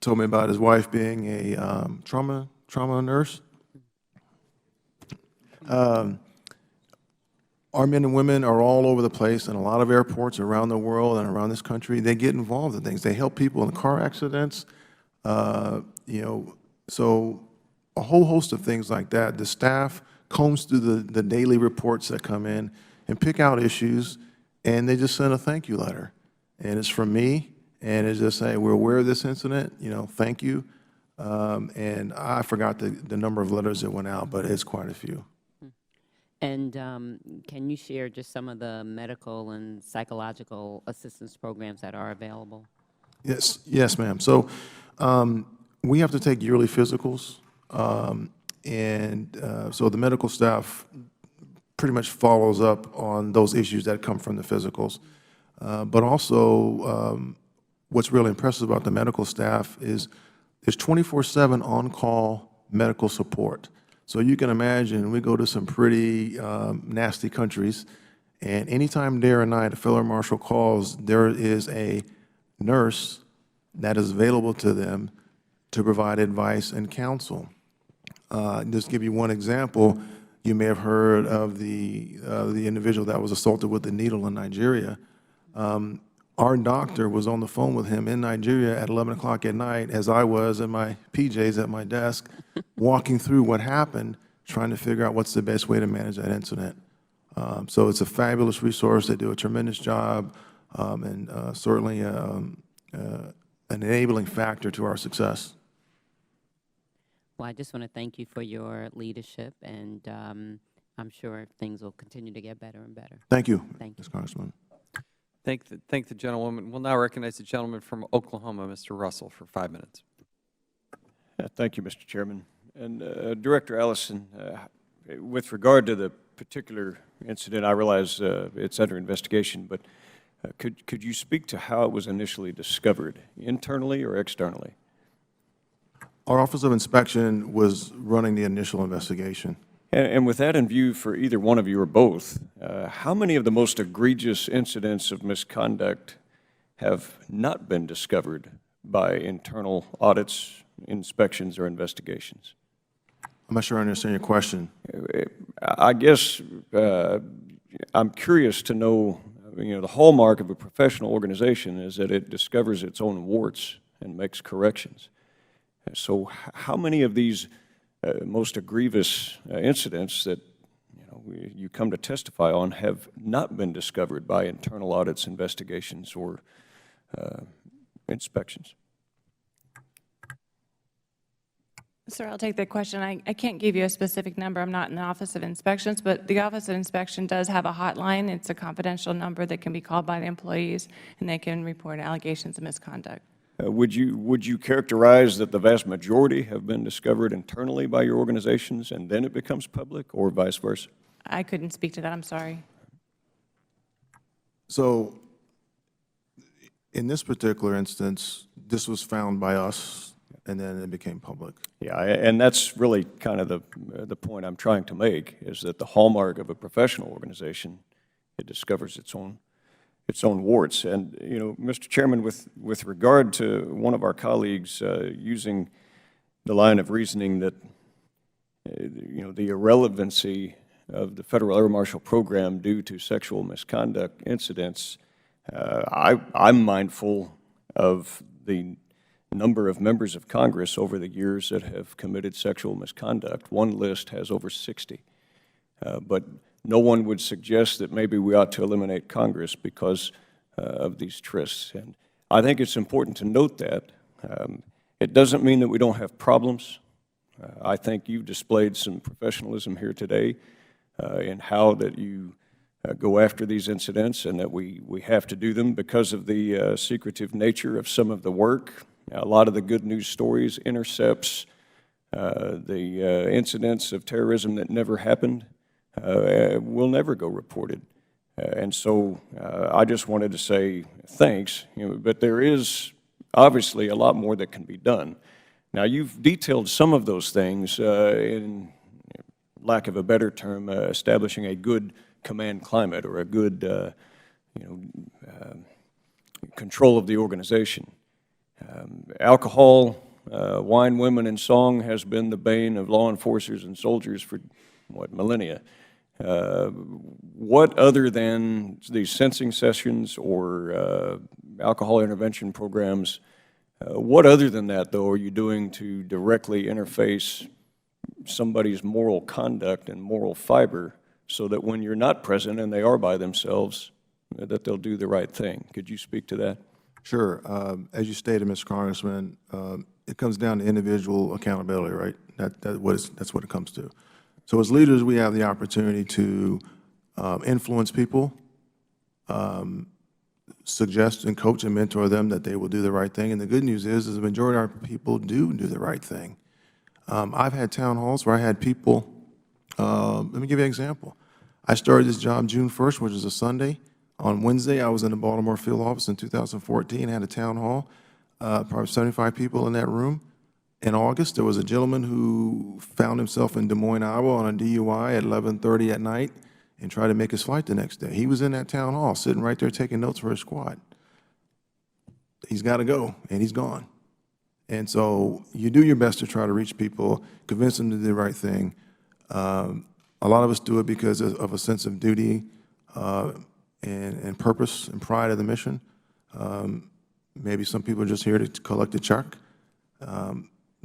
Speaker 3: told me about his wife being a trauma nurse. Our men and women are all over the place in a lot of airports around the world and around this country. They get involved in things. They help people in car accidents, so a whole host of things like that. The staff combs through the daily reports that come in and pick out issues, and they just send a thank you letter. And it's from me, and it's just saying, we're aware of this incident, thank you. And I forgot the number of letters that went out, but it's quite a few.
Speaker 11: And can you share just some of the medical and psychological assistance programs that are available?
Speaker 3: Yes, ma'am. So we have to take yearly physicals, so the medical staff pretty much follows up on those issues that come from the physicals. But also, what's really impressive about the medical staff is there's 24/7 on-call medical support. So you can imagine, we go to some pretty nasty countries, and anytime day or night a fellow marshal calls, there is a nurse that is available to them to provide advice and counsel. Just to give you one example, you may have heard of the individual that was assaulted with a needle in Nigeria. Our doctor was on the phone with him in Nigeria at 11 o'clock at night, as I was in my PJs at my desk, walking through what happened, trying to figure out what's the best way to manage that incident. So it's a fabulous resource. They do a tremendous job, and certainly an enabling factor to our success.
Speaker 11: Well, I just want to thank you for your leadership, and I'm sure things will continue to get better and better.
Speaker 3: Thank you,
Speaker 11: Thank you.
Speaker 3: Ms. Congressman.
Speaker 1: Thank the gentlewoman. We'll now recognize the gentleman from Oklahoma, Mr. Russell, for 5 minutes.
Speaker 12: Thank you, Mr. Chairman. And Director Allison, with regard to the particular incident, I realize it's under investigation, but could you speak to how it was initially discovered, internally or externally?
Speaker 3: Our Office of Inspection was running the initial investigation.
Speaker 12: And with that in view, for either one of you or both, how many of the most egregious incidents of misconduct have not been discovered by internal audits, inspections, or investigations?
Speaker 3: I'm not sure I understand your question.
Speaker 12: I guess I'm curious to know, the hallmark of a professional organization is that it discovers its own warts and makes corrections. So how many of these most egregious incidents that you come to testify on have not been discovered by internal audits, investigations, or inspections?
Speaker 4: Sir, I'll take the question. I can't give you a specific number. I'm not in the Office of Inspections, but the Office of Inspection does have a hotline. It's a confidential number that can be called by the employees, and they can report allegations of misconduct.
Speaker 12: Would you characterize that the vast majority have been discovered internally by your organizations and then it becomes public, or vice versa?
Speaker 4: I couldn't speak to that. I'm sorry.
Speaker 3: So in this particular instance, this was found by us, and then it became public.
Speaker 12: Yeah, and that's really kind of the point I'm trying to make, is that the hallmark of a professional organization, it discovers its own warts. And, you know, Mr. Chairman, with regard to one of our colleagues using the line of reasoning that, you know, the irrelevancy of the Federal Air Marshal Program due to sexual misconduct incidents, I'm mindful of the number of members of Congress over the years that have committed sexual misconduct. One list has over 60. But no one would suggest that maybe we ought to eliminate Congress because of these trysts. And I think it's important to note that. It doesn't mean that we don't have problems. I think you've displayed some professionalism here today in how that you go after these incidents, and that we have to do them because of the secretive nature of some of the work. A lot of the good news stories, intercepts, the incidents of terrorism that never happened will never go reported. And so I just wanted to say thanks, you know, but there is obviously a lot more that can be done. Now, you've detailed some of those things in lack of a better term, establishing a good command climate or a good control of the organization. Alcohol, wine, women, and song has been the bane of law enforcers and soldiers for, what, millennia. What other than these sensing sessions or alcohol intervention programs, what other than that, though, are you doing to directly interface somebody's moral conduct and moral fiber so that when you're not present and they are by themselves, that they'll do the right thing? Could you speak to that?
Speaker 3: Sure. As you stated, Mr. Congressman, it comes down to individual accountability, right? That's what it comes to. So as leaders, we have the opportunity to influence people, suggest and coach and mentor them that they will do the right thing. And the good news is the majority of our people do the right thing. I've had town halls where I had people, let me give you an example. I started this job June 1st, which is a Sunday. On Wednesday, I was in the Baltimore field office in 2014, had a town hall, probably 75 people in that room. In August, there was a gentleman who found himself in Des Moines, Iowa on a DUI at 11:30 at night and tried to make his flight the next day. He was in that town hall, sitting right there taking notes for his squad. He's got to go, and he's gone. And so you do your best to try to reach people, convince them to do the right thing. A lot of us do it because of a sense of duty and purpose and pride of the mission. Maybe some people are just here to collect a check.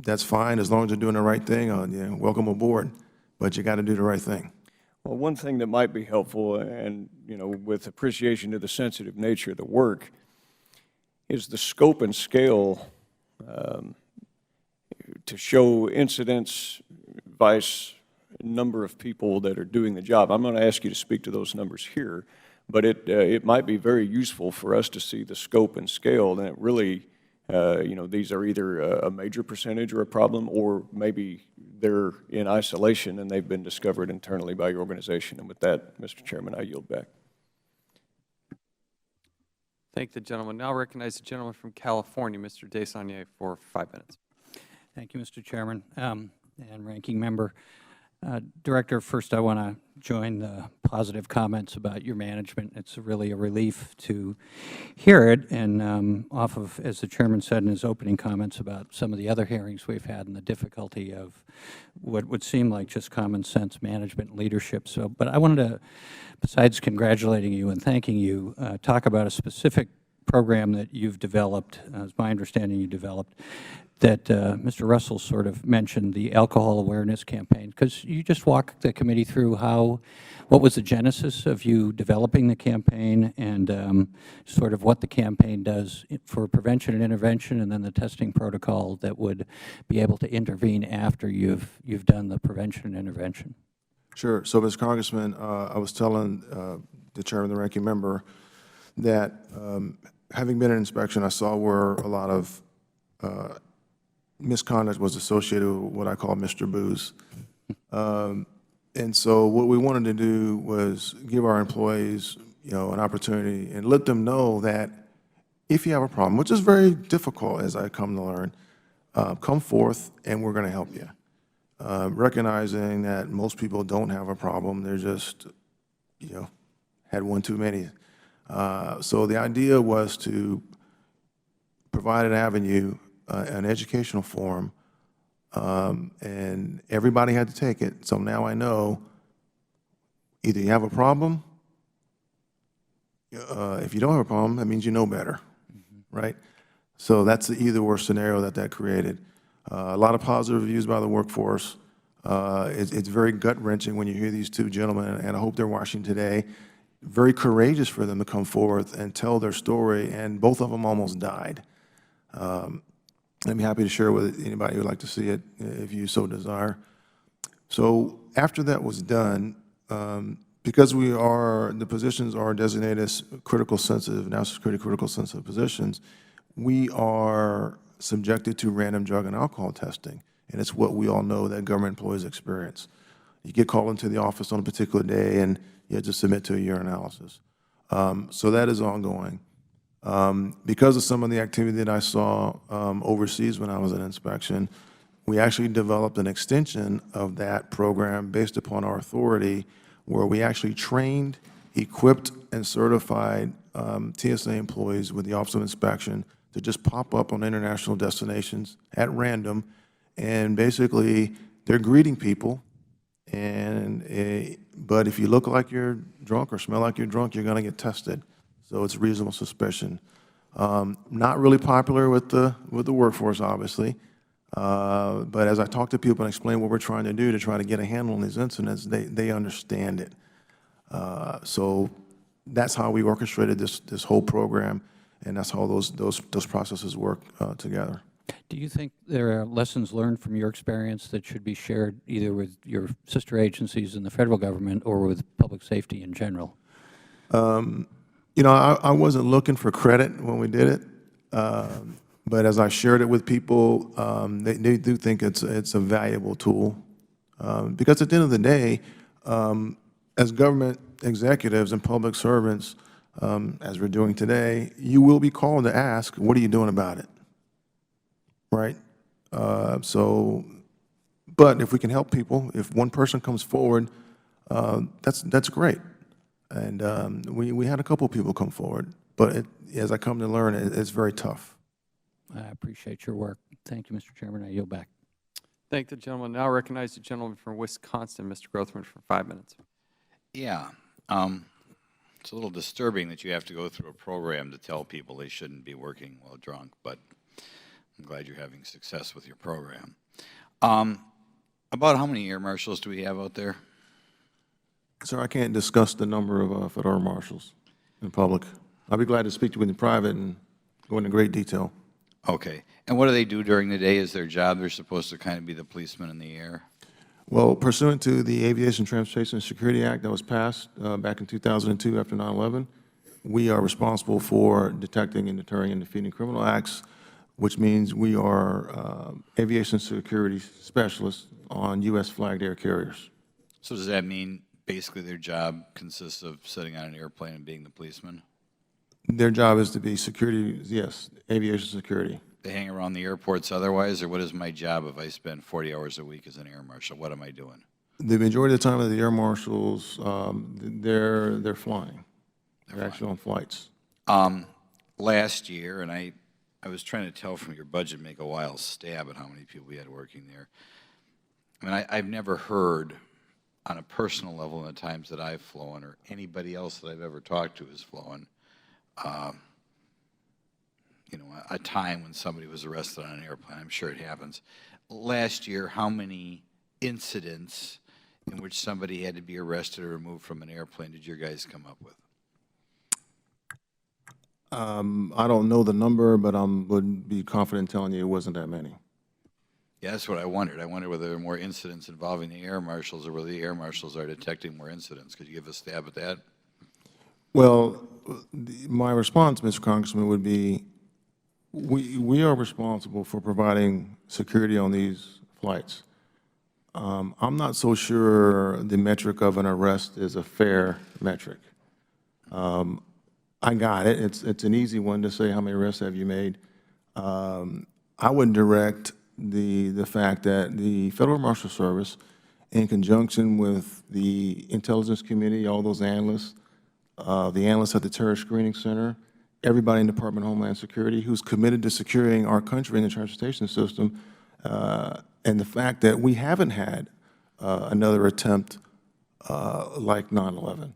Speaker 3: That's fine as long as they're doing the right thing. Yeah, welcome aboard, but you got to do the right thing.
Speaker 12: Well, one thing that might be helpful, and you know, with appreciation to the sensitive nature of the work, is the scope and scale to show incidents, vice number of people that are doing the job. I'm going to ask you to speak to those numbers here, but it might be very useful for us to see the scope and scale, and it really, you know, these are either a major percentage or a problem, or maybe they're in isolation and they've been discovered internally by your organization. And with that, Mr. Chairman, I yield back.
Speaker 1: Thank the gentleman. Now recognize the gentleman from California, Mr. Desaunier, for 5 minutes.
Speaker 13: Thank you, Mr. Chairman and Ranking Member. Director, first I want to join the positive comments about your management. It's really a relief to hear it, and off of, as the Chairman said in his opening comments, about some of the other hearings we've had and the difficulty of what would seem like just common sense management and leadership. But I wanted to, besides congratulating you and thanking you, talk about a specific program that you've developed, it's my understanding you developed, that Mr. Russell sort of mentioned, the alcohol awareness campaign. Because you just walk the committee through what was the genesis of you developing the campaign, and sort of what the campaign does for prevention and intervention, and then the testing protocol that would be able to intervene after you've done the prevention and intervention.
Speaker 3: Sure. So, Mr. Congressman, I was telling the chairman, the ranking member, that having been in inspection, I saw where a lot of misconduct was associated with what I call Mr. Booze. And so what we wanted to do was give our employees, an opportunity and let them know that if you have a problem, which is very difficult as I come to learn, come forth and we're going to help you. Recognizing that most people don't have a problem, they're just, had one too many. So the idea was to provide an avenue, an educational forum, and everybody had to take it. So now I know either you have a problem, if you don't have a problem, that means you know better, right? So that's the either-or scenario that created. A lot of positive reviews by the workforce. It's very gut-wrenching when you hear these two gentlemen, and I hope they're watching today. Very courageous for them to come forth and tell their story, and both of them almost died. I'm happy to share with anybody who would like to see it if you so desire. So after that was done, because the positions are designated as critical sensitive, national security critical sensitive positions, we are subjected to random drug and alcohol testing, and it's what we all know that government employees experience. You get called into the office on a particular day, and you have to submit to a urinalysis. So that is ongoing. Because of some of the activity that I saw overseas when I was in inspection, we actually developed an extension of that program based upon our authority, where we actually trained, equipped, and certified TSA employees with the Office of Inspection to just pop up on international destinations at random, and basically they're greeting people, but if you look like you're drunk or smell like you're drunk, you're going to get tested. So it's reasonable suspicion. Not really popular with the workforce, obviously, but as I talk to people and explain what we're trying to do to try to get a handle on these incidents, they understand it. So that's how we orchestrated this whole program, and that's how those processes work together.
Speaker 13: Do you think there are lessons learned from your experience that should be shared either with your sister agencies in the federal government or with public safety in general?
Speaker 3: I wasn't looking for credit when we did it, but as I shared it with people, they do think it's a valuable tool. Because at the end of the day, as government executives and public servants, as we're doing today, you will be called to ask, what are you doing about it? Right? But if we can help people, if one person comes forward, that's great. And we had a couple of people come forward, but as I come to learn, it's very tough.
Speaker 13: I appreciate your work. Thank you, Mr. Chairman. I yield back.
Speaker 1: Thank the gentleman. Now recognize the gentleman from Wisconsin, Mr. Grothman, for 5 minutes.
Speaker 14: Yeah. It's a little disturbing that you have to go through a program to tell people they shouldn't be working while drunk, but I'm glad you're having success with your program. About how many air marshals do we have out there?
Speaker 3: Sir, I can't discuss the number of federal marshals in public. I'll be glad to speak to you in private and go into great detail.
Speaker 14: Okay. And what do they do during the day? Is their job they're supposed to kind of be the policeman in the air?
Speaker 3: Well, pursuant to the Aviation Transportation and Security Act that was passed back in 2002 after 9/11, we are responsible for detecting and deterring and defeating criminal acts, which means we are aviation security specialists on U.S. flagged air carriers.
Speaker 14: So does that mean basically their job consists of sitting on an airplane and being the policeman?
Speaker 3: Their job is to be security, yes, aviation security.
Speaker 14: They hang around the airports otherwise, or what is my job if I spend 40 hours a week as an air marshal? What am I doing?
Speaker 3: The majority of the time of the air marshals, they're flying. They're actually on flights.
Speaker 14: Last year, and I was trying to tell from your budget, make a wild stab at how many people we had working there. I mean, I've never heard on a personal level in the times that I've flown, or anybody else that I've ever talked to has flown, a time when somebody was arrested on an airplane. I'm sure it happens. Last year, how many incidents in which somebody had to be arrested or removed from an airplane did your guys come up with?
Speaker 3: I don't know the number, but I would be confident telling you it wasn't that many.
Speaker 14: Yeah, that's what I wondered. I wondered whether there were more incidents involving the air marshals or whether the air marshals are detecting more incidents. Could you give a stab at that?
Speaker 3: Well, my response, Mr. Congressman, would be we are responsible for providing security on these flights. I'm not so sure the metric of an arrest is a fair metric. I got it. It's an easy one to say how many arrests have you made. I would direct the fact that the Federal Marshal Service, in conjunction with the intelligence community, all those analysts, the analysts at the Terrorist Screening Center, everybody in the Department of Homeland Security who's committed to securing our country and the transportation system, and the fact that we haven't had another attempt like 9/11.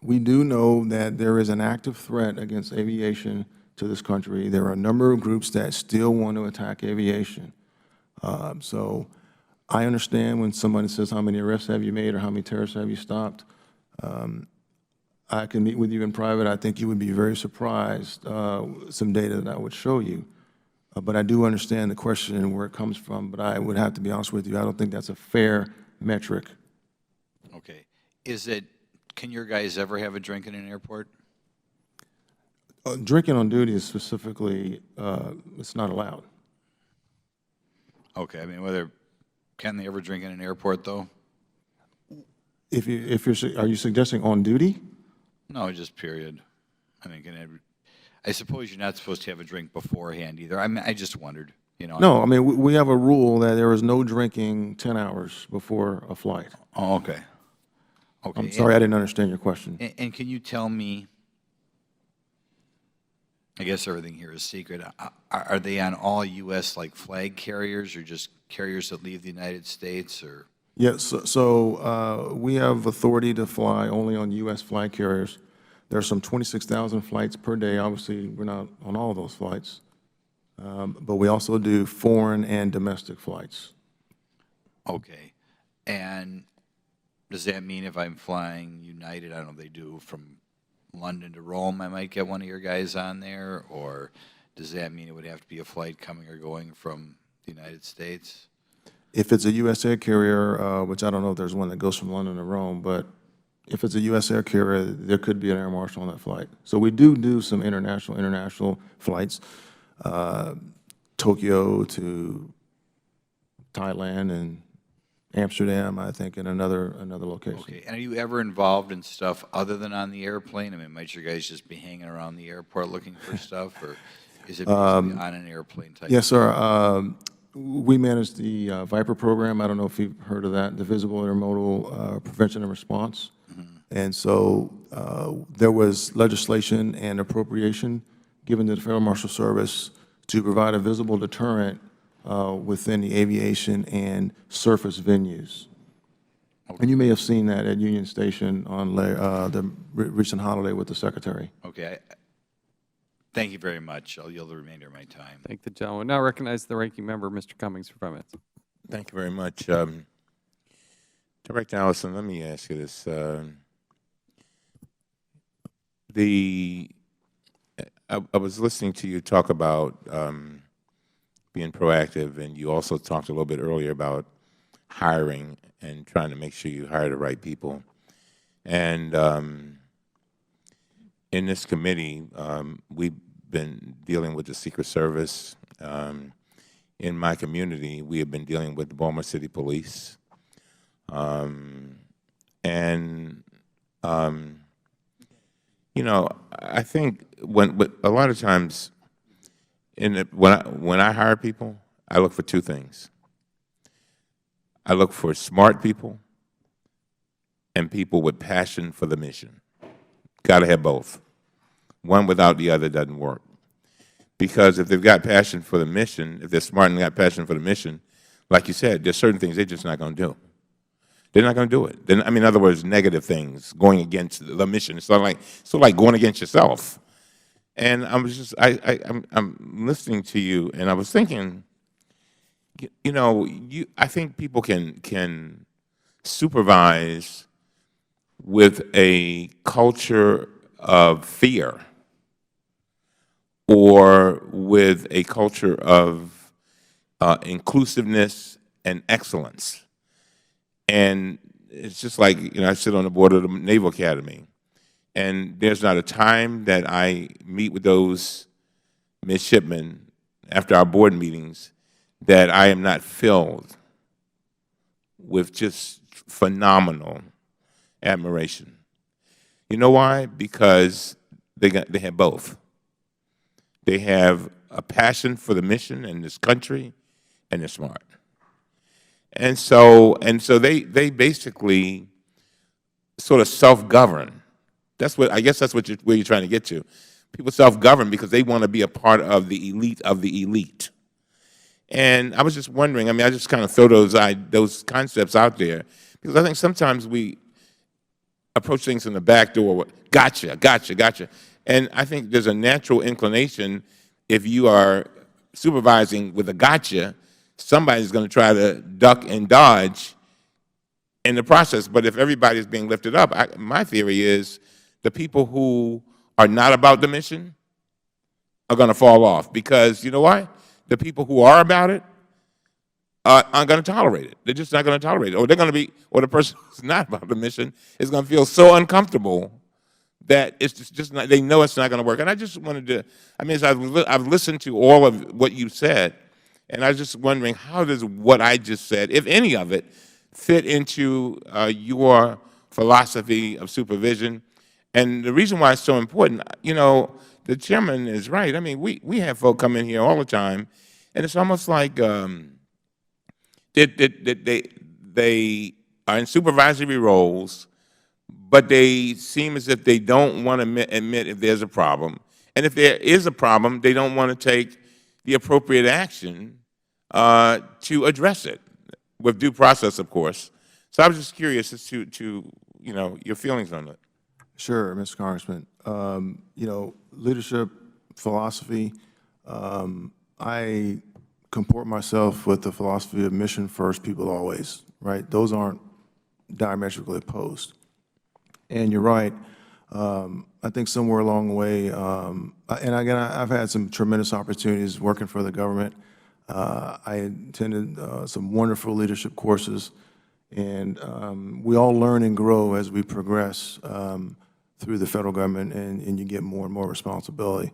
Speaker 3: We do know that there is an active threat against aviation to this country. There are a number of groups that still want to attack aviation. So I understand when somebody says, how many arrests have you made or how many terrorists have you stopped? I can meet with you in private. I think you would be very surprised, some data that I would show you. But I do understand the question and where it comes from, but I would have to be honest with you, I don't think that's a fair metric.
Speaker 14: Okay. Can your guys ever have a drink in an airport?
Speaker 3: Drinking on duty is specifically, it's not allowed.
Speaker 14: Okay. I mean, can they ever drink in an airport, though?
Speaker 3: Are you suggesting on duty?
Speaker 14: No, just period. I mean, I suppose you're not supposed to have a drink beforehand either. I just wondered, you know.
Speaker 3: No, I mean, we have a rule that there is no drinking 10 hours before a flight.
Speaker 14: Oh, okay. Okay.
Speaker 3: I'm sorry, I didn't understand your question.
Speaker 14: And can you tell me, I guess everything here is secret, are they on all U.S. like flag carriers or just carriers that leave the United States or?
Speaker 3: Yes, so we have authority to fly only on U.S. flag carriers. There are some 26,000 flights per day. Obviously, we're not on all of those flights. But we also do foreign and domestic flights.
Speaker 14: Okay. And does that mean if I'm flying United, I don't know if they do from London to Rome, I might get one of your guys on there? Or does that mean it would have to be a flight coming or going from the United States?
Speaker 3: If it's a U.S. air carrier, which I don't know if there's one that goes from London to Rome, but if it's a U.S. air carrier, there could be an air marshal on that flight. So we do some international flights, Tokyo to Thailand and Amsterdam, I think, and another location.
Speaker 14: Okay. And are you ever involved in stuff other than on the airplane? I mean, might your guys just be hanging around the airport looking for stuff, or is it basically on an airplane type?
Speaker 3: Yes, sir. We manage the Viper program. I don't know if you've heard of that, the Visible Intermodal Prevention and Response. And so there was legislation and appropriation given to the Federal Marshal Service to provide a visible deterrent within the aviation and surface venues. And you may have seen that at Union Station on the recent holiday with the Secretary.
Speaker 14: Okay. Thank you very much. I'll yield the remainder of my time.
Speaker 1: Thank the gentleman. Now recognize the ranking member, Mr. Cummings, for 5 minutes.
Speaker 2: Thank you very much. Director Allison, let me ask you this. I was listening to you talk about being proactive, and you also talked a little bit earlier about hiring and trying to make sure you hire the right people. And in this committee, we've been dealing with the Secret Service. In my community, we have been dealing with the Baltimore City Police. You know, I think but a lot of times, when I hire people, I look for two things. I look for smart people and people with passion for the mission. Got to have both. One without the other doesn't work. Because if they've got passion for the mission, if they're smart and got passion for the mission, like you said, there's certain things they're just not going to do. They're not going to do it. Then, I mean, in other words, negative things, going against the mission. It's sort of like going against yourself. And I was just, I'm listening to you, and I was thinking, I think people can supervise with a culture of fear or with a culture of inclusiveness and excellence. And it's just like, I sit on the board of the Naval Academy, and there's not a time that I meet with those midshipmen after our board meetings that I am not filled with just phenomenal admiration. You know why? Because they have both. They have a passion for the mission and this country, and they're smart. And so they basically sort of self-govern. I guess that's where you're trying to get to. People self-govern because they want to be a part of the elite of the elite. And I was just wondering, I just kind of throw those concepts out there because I think sometimes we approach things from the back door with, gotcha, gotcha, gotcha. And I think there's a natural inclination, if you are supervising with a gotcha, somebody's going to try to duck and dodge in the process. But if everybody's being lifted up, my theory is the people who are not about the mission are going to fall off. Because you know why? The people who are about it aren't going to tolerate it. They're just not going to tolerate it. Or they're going to be, or the person who's not about the mission is going to feel so uncomfortable that it's just not, they know it's not going to work. And I just wanted to, I've listened to all of what you said, and I was just wondering, how does what I just said, if any of it, fit into your philosophy of supervision? And the reason why it's so important, the chairman is right. We have folk come in here all the time, and it's almost like they are in supervisory roles, but they seem as if they don't want to admit if there's a problem. And if there is a problem, they don't want to take the appropriate action to address it, with due process, of course. So I was just curious as to your feelings on it.
Speaker 3: Sure, Mr. Congressman. Leadership philosophy, I comport myself with the philosophy of mission first, people always, right? Those aren't diametrically opposed. And you're right. I think somewhere along the way, and again, I've had some tremendous opportunities working for the government. I attended some wonderful leadership courses, and we all learn and grow as we progress through the federal government, and you get more and more responsibility.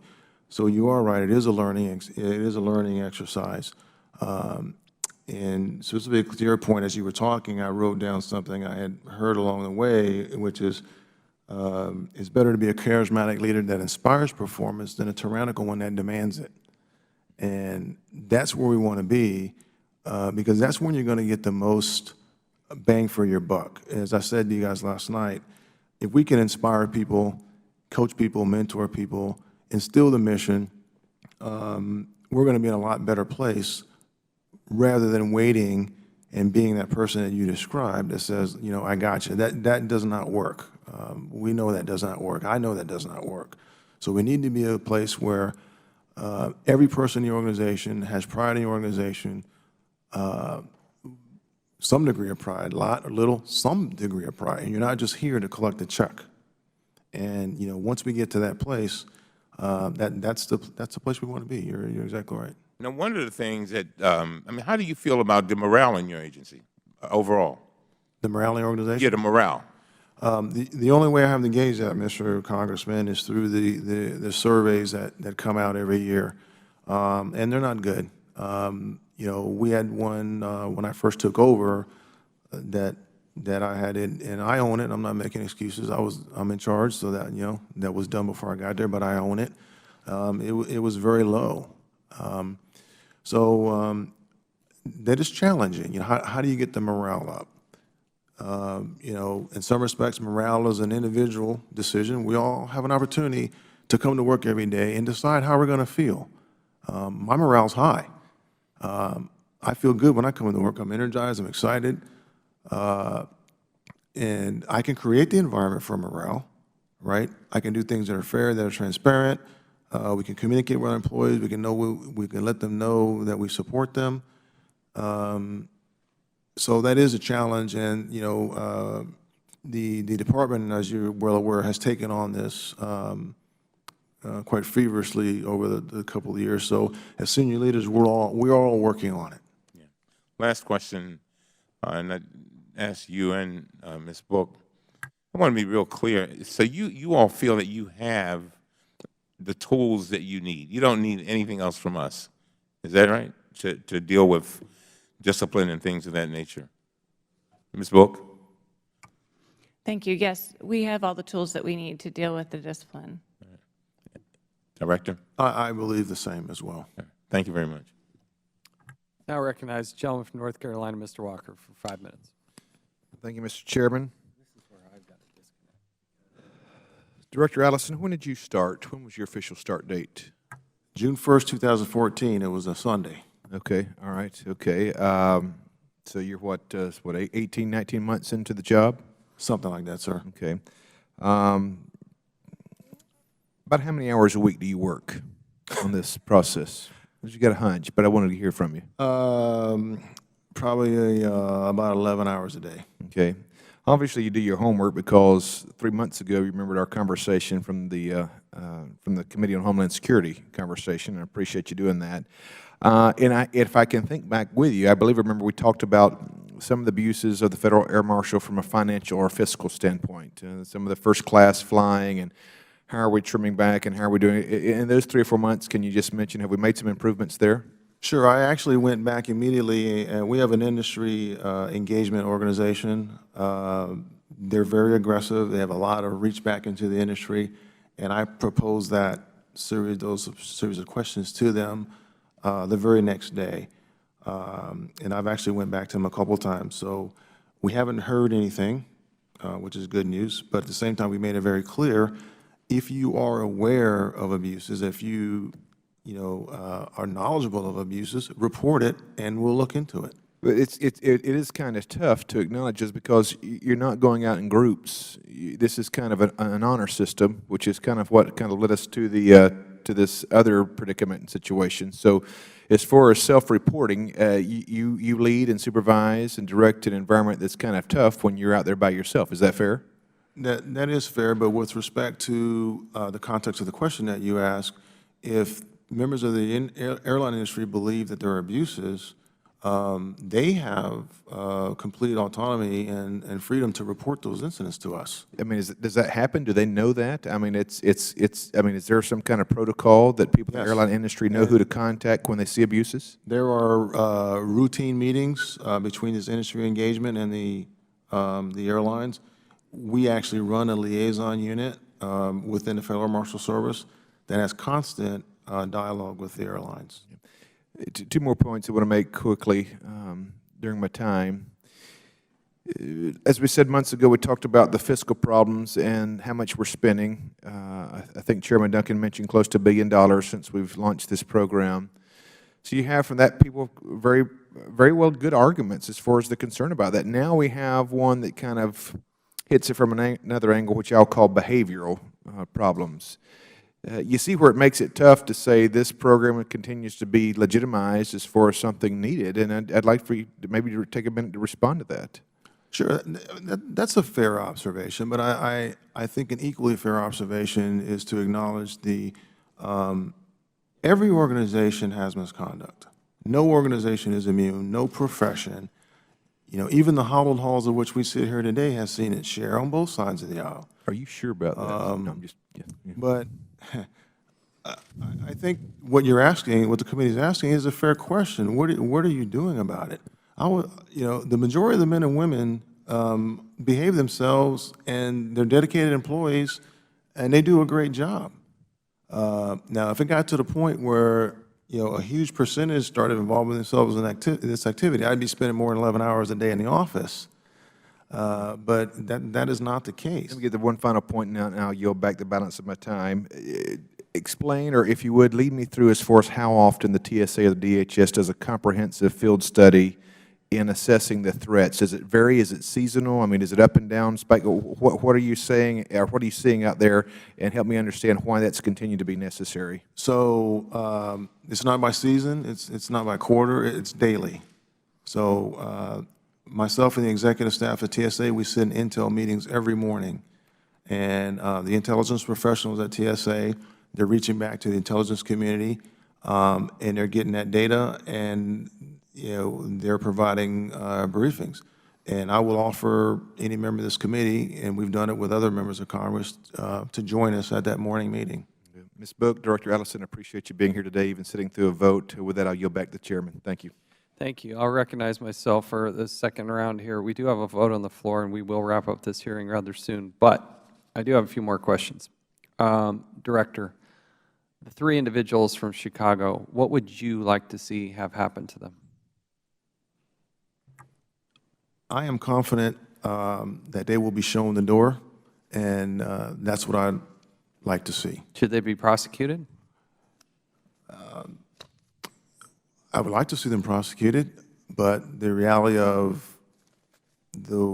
Speaker 3: So you are right; it is a learning exercise. And specifically to your point, as you were talking, I wrote down something I had heard along the way, which is it's better to be a charismatic leader that inspires performance than a tyrannical one that demands it. And that's where we want to be, because that's when you're going to get the most bang for your buck. As I said to you guys last night, if we can inspire people, coach people, mentor people, instill the mission, we're going to be in a lot better place rather than waiting and being that person that you described that says, I got you. That does not work. We know that does not work. I know that does not work. So we need to be a place where every person in the organization has pride in the organization, some degree of pride, a lot or little, some degree of pride. And you're not just here to collect a check. And once we get to that place, that's the place we want to be. You're exactly right.
Speaker 2: Now, one of the things that, how do you feel about the morale in your agency overall?
Speaker 3: The morale in the organization?
Speaker 2: Yeah, the morale.
Speaker 3: The only way I have to gauge that, Mr. Congressman, is through the surveys that come out every year, and they're not good. We had one when I first took over that I had it, and I own it. I'm not making excuses. I'm in charge, so that was done before I got there, but I own it. It was very low. So that is challenging. How do you get the morale up? In some respects, morale is an individual decision. We all have an opportunity to come to work every day and decide how we're going to feel. My morale's high. I feel good when I come into work. I'm energized. I'm excited. And I can create the environment for morale, right? I can do things that are fair, that are transparent. We can communicate with our employees. We can let them know that we support them. So that is a challenge, and the department, as you're well aware, has taken on this quite feverishly over the couple of years. So as senior leaders, we're all working on it.
Speaker 2: Yeah. Last question, and I ask you and Ms. Book. I want to be real clear. So you all feel that you have the tools that you need. You don't need anything else from us. Is that right? To deal with discipline and things of that nature. Ms. Book?
Speaker 4: Thank you. Yes, we have all the tools that we need to deal with the discipline.
Speaker 2: Director?
Speaker 3: I believe the same as well.
Speaker 2: Thank you very much.
Speaker 1: Now I recognize the gentleman from North Carolina, Mr. Walker, for 5 minutes.
Speaker 15: Thank you, Mr. Chairman. Director Allison, when did you start? When was your official start date?
Speaker 3: June 1st, 2014. It was a Sunday.
Speaker 15: Okay, all right, okay. So you're what, 18, 19 months into the job?
Speaker 3: Something like that, sir.
Speaker 15: Okay. About how many hours a week do you work on this process? Because you got a hunch, but I wanted to hear from you.
Speaker 3: Probably about 11 hours a day.
Speaker 15: Okay. Obviously, you do your homework because 3 months ago, you remembered our conversation from the Committee on Homeland Security conversation, and I appreciate you doing that. If I can think back with you, I remember we talked about some of the abuses of the Federal Air Marshal from a financial or fiscal standpoint, some of the first-class flying, and how are we trimming back, and how are we doing it? In those 3 or 4 months, can you just mention, have we made some improvements there?
Speaker 3: Sure. I actually went back immediately, and we have an industry engagement organization. They're very aggressive. They have a lot of reach back into the industry, and I proposed that series of questions to them the very next day. And I've actually went back to them a couple of times. So we haven't heard anything, which is good news. But at the same time, we made it very clear, if you are aware of abuses, if you are knowledgeable of abuses, report it, and we'll look into it.
Speaker 15: But it is kind of tough to acknowledge just because you're not going out in groups. This is kind of an honor system, which is kind of what kind of led us to this other predicament and situation. So as far as self-reporting, you lead and supervise and direct an environment that's kind of tough when you're out there by yourself. Is that fair?
Speaker 3: That is fair, but with respect to the context of the question that you asked, if members of the airline industry believe that there are abuses, they have complete autonomy and freedom to report those incidents to us.
Speaker 15: I mean, does that happen? Do they know that? I mean, I mean, is there some kind of protocol that people in the airline industry know who to contact when they see abuses?
Speaker 3: There are routine meetings between this industry engagement and the airlines. We actually run a liaison unit within the Federal Marshal Service that has constant dialogue with the airlines.
Speaker 15: 2 more points I want to make quickly during my time. As we said months ago, we talked about the fiscal problems and how much we're spending. I think Chairman Duncan mentioned close to $1 billion since we've launched this program. So you have from that people very, very well good arguments as far as the concern about that. Now we have one that kind of hits it from another angle, which I'll call behavioral problems. You see where it makes it tough to say this program continues to be legitimized as far as something needed, and I'd like for you to maybe take a minute to respond to that.
Speaker 3: Sure, that's a fair observation, but I think an equally fair observation is to acknowledge every organization has misconduct. No organization is immune, no profession. Even the hollowed halls of which we sit here today has seen its share on both sides of the aisle.
Speaker 15: Are you sure about that? No, I'm just, yeah.
Speaker 3: But I think what you're asking, what the committee is asking, is a fair question. What are you doing about it? The majority of the men and women behave themselves, and they're dedicated employees, and they do a great job. Now, if it got to the point where a huge percentage started involving themselves in this activity, I'd be spending more than 11 hours a day in the office. But that is not the case.
Speaker 15: Let me get the one final point now, and I'll yield back the balance of my time. Explain, or if you would, lead me through as far as how often the TSA or the DHS does a comprehensive field study in assessing the threats? Does it vary? Is it seasonal? I mean, is it up and down, spike? What are you saying, or what are you seeing out there? And help me understand why that's continued to be necessary.
Speaker 3: So it's not by season, it's not by quarter, it's daily. So myself and the executive staff at TSA, we sit in intel meetings every morning. And the intelligence professionals at TSA, they're reaching back to the intelligence community, and they're getting that data, and they're providing briefings. And I will offer any member of this committee, and we've done it with other members of Congress, to join us at that morning meeting.
Speaker 15: Ms. Book, Director Allison, I appreciate you being here today, even sitting through a vote. With that, I'll yield back to the Chairman. Thank you.
Speaker 1: Thank you. I'll recognize myself for the second round here. We do have a vote on the floor, and we will wrap up this hearing rather soon. But I do have a few more questions. Director, the 3 individuals from Chicago, what would you like to see have happened to them?
Speaker 3: I am confident that they will be shown the door, and that's what I'd like to see.
Speaker 1: Should they be prosecuted?
Speaker 3: I would like to see them prosecuted, but the reality of the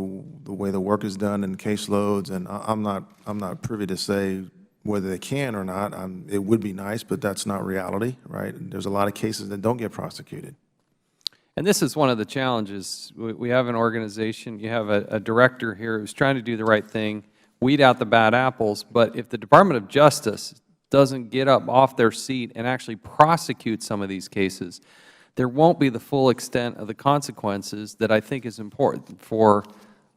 Speaker 3: way the work is done and caseloads, and I'm not privy to say whether they can or not. It would be nice, but that's not reality, right? There's a lot of cases that don't get prosecuted.
Speaker 1: And this is one of the challenges. We have an organization, you have a director here who's trying to do the right thing, weed out the bad apples, but if the Department of Justice doesn't get up off their seat and actually prosecute some of these cases, there won't be the full extent of the consequences that I think is important for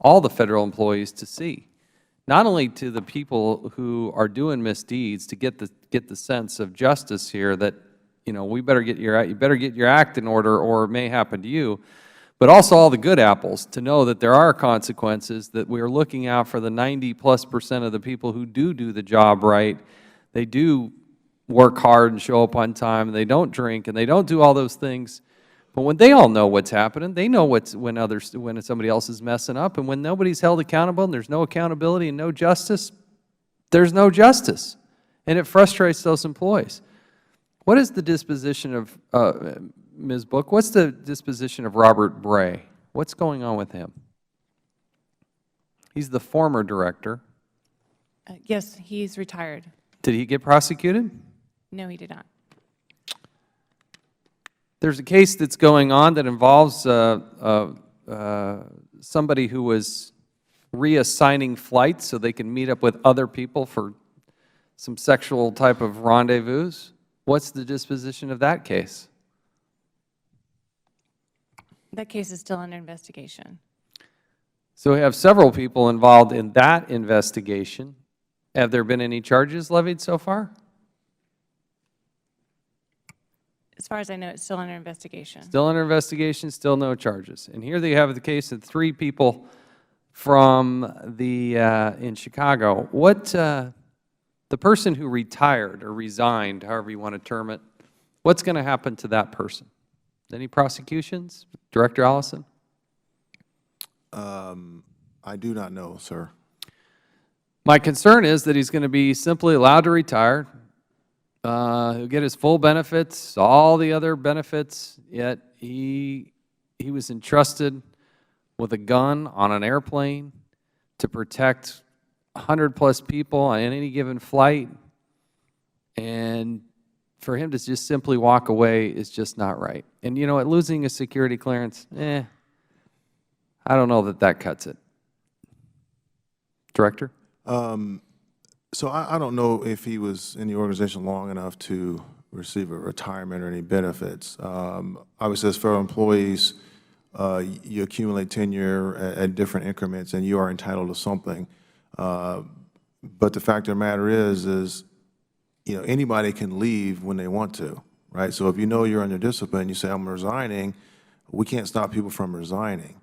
Speaker 1: all the Federal employees to see. Not only to the people who are doing misdeeds to get the sense of justice here that, we better get you better get your act in order or it may happen to you, but also all the good apples to know that there are consequences, that we are looking out for the 90+% of the people who do the job right. They do work hard and show up on time, and they don't drink, and they don't do all those things. But when they all know what's happening, they know when somebody else is messing up, and when nobody's held accountable and there's no accountability and no justice, there's no justice. And it frustrates those employees. What is the disposition of, Ms. Book, what's the disposition of Robert Bray? What's going on with him? He's the former director.
Speaker 4: Yes, he's retired.
Speaker 1: Did he get prosecuted?
Speaker 4: No, he did not.
Speaker 1: There's a case that's going on that involves somebody who was reassigning flights so they can meet up with other people for some sexual type of rendezvous. What's the disposition of that case?
Speaker 4: That case is still under investigation.
Speaker 1: So we have several people involved in that investigation. Have there been any charges levied so far?
Speaker 4: As far as I know, it's still under investigation.
Speaker 1: Still under investigation, still no charges. And here they have the case of 3 people from in Chicago. What, the person who retired or resigned, however you want to term it, what's going to happen to that person? Any prosecutions? Director Allison?
Speaker 3: I do not know, sir.
Speaker 1: My concern is that he's going to be simply allowed to retire. He'll get his full benefits, all the other benefits, yet he was entrusted with a gun on an airplane to protect 100+ people on any given flight, and for him to just simply walk away is just not right. And losing a security clearance, I don't know that cuts it. Director?
Speaker 3: So I don't know if he was in the organization long enough to receive a retirement or any benefits. Obviously, as federal employees, you accumulate tenure at different increments, and you are entitled to something. But the fact of the matter is anybody can leave when they want to, right? So if you know you're under discipline, you say, I'm resigning, we can't stop people from resigning.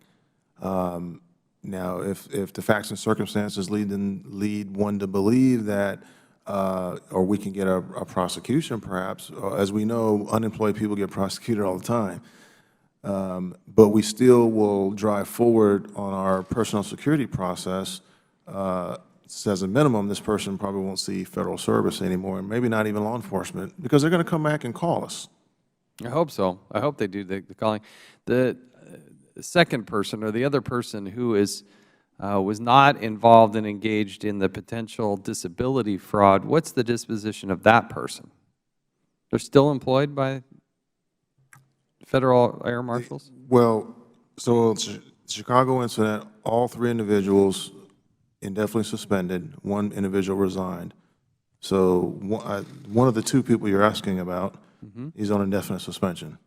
Speaker 3: Now, if the facts and circumstances lead one to believe that, or we can get a prosecution perhaps, as we know, unemployed people get prosecuted all the time. But we still will drive forward on our personal security process. As a minimum, this person probably won't see federal service anymore, and maybe not even law enforcement, because they're going to come back and call us.
Speaker 1: I hope so. I hope they do the calling. second person or the other person who was not involved and engaged in the potential disability fraud, what's the disposition of that person? They're still employed by Federal Air Marshals?
Speaker 3: Well, so the Chicago incident, all 3 individuals indefinitely suspended, 1 individual resigned. So one of the 2 people you're asking about is on indefinite suspension.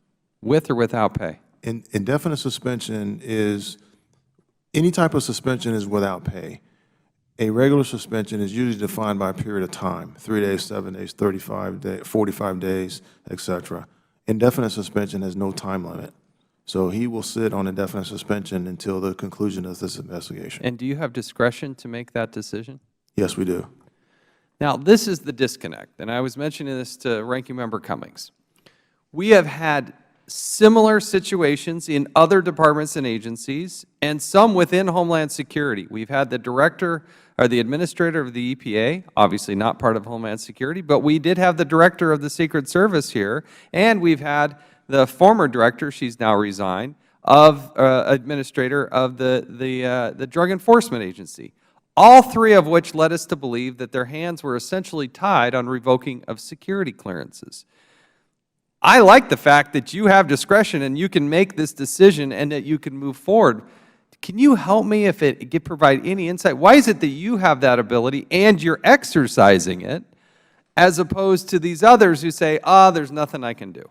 Speaker 1: With or without pay?
Speaker 3: Indefinite suspension is, any type of suspension is without pay. A regular suspension is usually defined by a period of time, 3 days, 7 days, 35 days, 45 days, et cetera. Indefinite suspension has no time limit. So he will sit on indefinite suspension until the conclusion of this investigation.
Speaker 1: And do you have discretion to make that decision?
Speaker 3: Yes, we do.
Speaker 1: Now, this is the disconnect, and I was mentioning this to Ranking Member Cummings. We have had similar situations in other departments and agencies, and some within Homeland Security. We've had the director or the administrator of the EPA, obviously not part of Homeland Security, but we did have the director of the Secret Service here, and we've had the former director, she's now resigned, of administrator of the Drug Enforcement Agency. All 3 of which led us to believe that their hands were essentially tied on revoking of security clearances. I like the fact that you have discretion and you can make this decision and that you can move forward. Can you help me if it could provide any insight? Why is it that you have that ability and you're exercising it as opposed to these others who say, there's nothing I can do?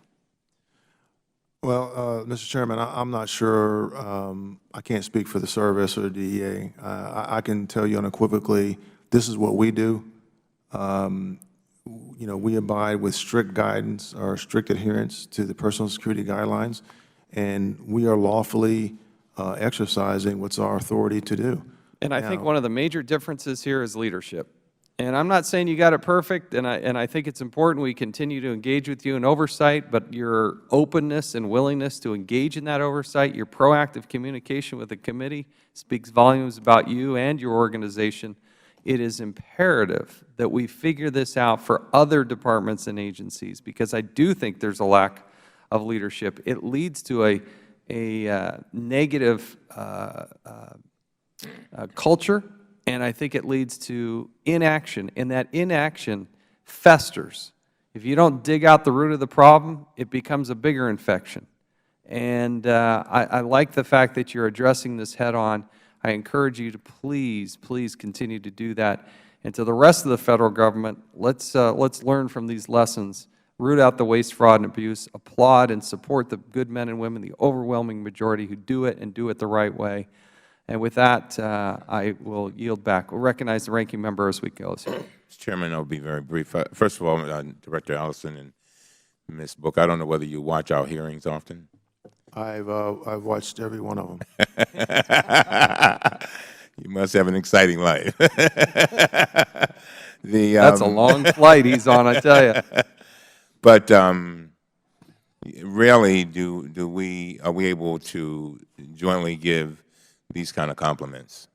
Speaker 3: Well, Mr. Chairman, I'm not sure, I can't speak for the service or the DEA. I can tell you unequivocally, this is what we do. We abide with strict guidance or strict adherence to the personal security guidelines, and we are lawfully exercising what's our authority to do.
Speaker 1: And I think one of the major differences here is leadership. And I'm not saying you got it perfect, and I think it's important we continue to engage with you in oversight, but your openness and willingness to engage in that oversight, your proactive communication with the committee speaks volumes about you and your organization. It is imperative that we figure this out for other departments and agencies, because I do think there's a lack of leadership. It leads to a negative culture, and I think it leads to inaction, and that inaction festers. If you don't dig out the root of the problem, it becomes a bigger infection. And I like the fact that you're addressing this head on. I encourage you to please, please continue to do that. And to the rest of the Federal Government, let's learn from these lessons, root out the waste, fraud, and abuse, applaud and support the good men and women, the overwhelming majority who do it and do it the right way. And with that, I will yield back. We'll recognize the Ranking Member as we go.
Speaker 2: Mr. Chairman, I'll be very brief. First of all, Director Allison and Ms. Book, I don't know whether you watch our hearings often.
Speaker 3: I've watched every one of them.
Speaker 2: You must have an exciting life.
Speaker 1: That's a long flight he's on, I tell you.
Speaker 2: But rarely are we able to jointly give these kind of compliments,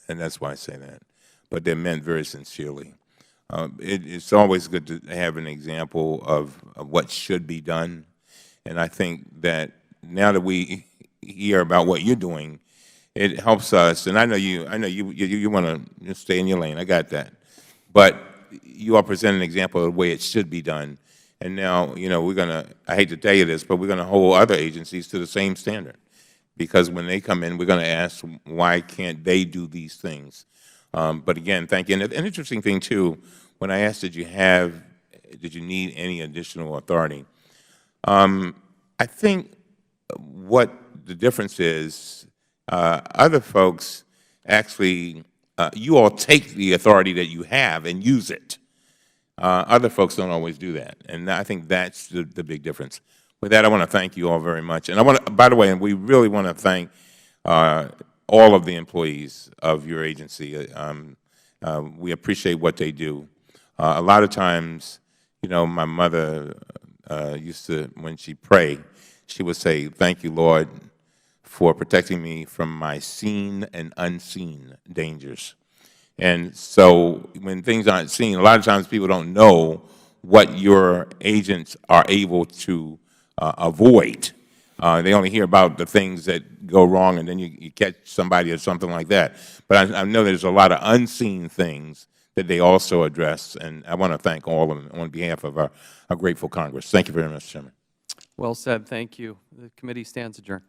Speaker 2: and that's why I say that. But they're meant very sincerely. It's always good to have an example of what should be done, and I think that now that we hear about what you're doing, it helps us. And I know you want to stay in your lane. I got that, but you are presenting an example of the way it should be done. And now, we're going to, I hate to tell you this, but we're going to hold other agencies to the same standard. Because when they come in, we're going to ask, why can't they do these things? But again, thank you. And an interesting thing, too, when I asked, did you need any additional authority? I think what the difference is, other folks actually, you all take the authority that you have and use it. Other folks don't always do that, and I think that's the big difference. With that, I want to thank you all very much. And I want to, by the way, and we really want to thank all of the employees of your agency. We appreciate what they do. A lot of times, my mother used to, when she prayed, she would say, "Thank you, Lord, for protecting me from my seen and unseen dangers." And so when things aren't seen, a lot of times people don't know what your agents are able to avoid They only hear about the things that go wrong, and then you catch somebody or something like that. But I know there's a lot of unseen things that they also address, and I want to thank all of them on behalf of our grateful Congress. Thank you very much, Chairman.
Speaker 1: Well said. Thank you. The committee stands adjourned.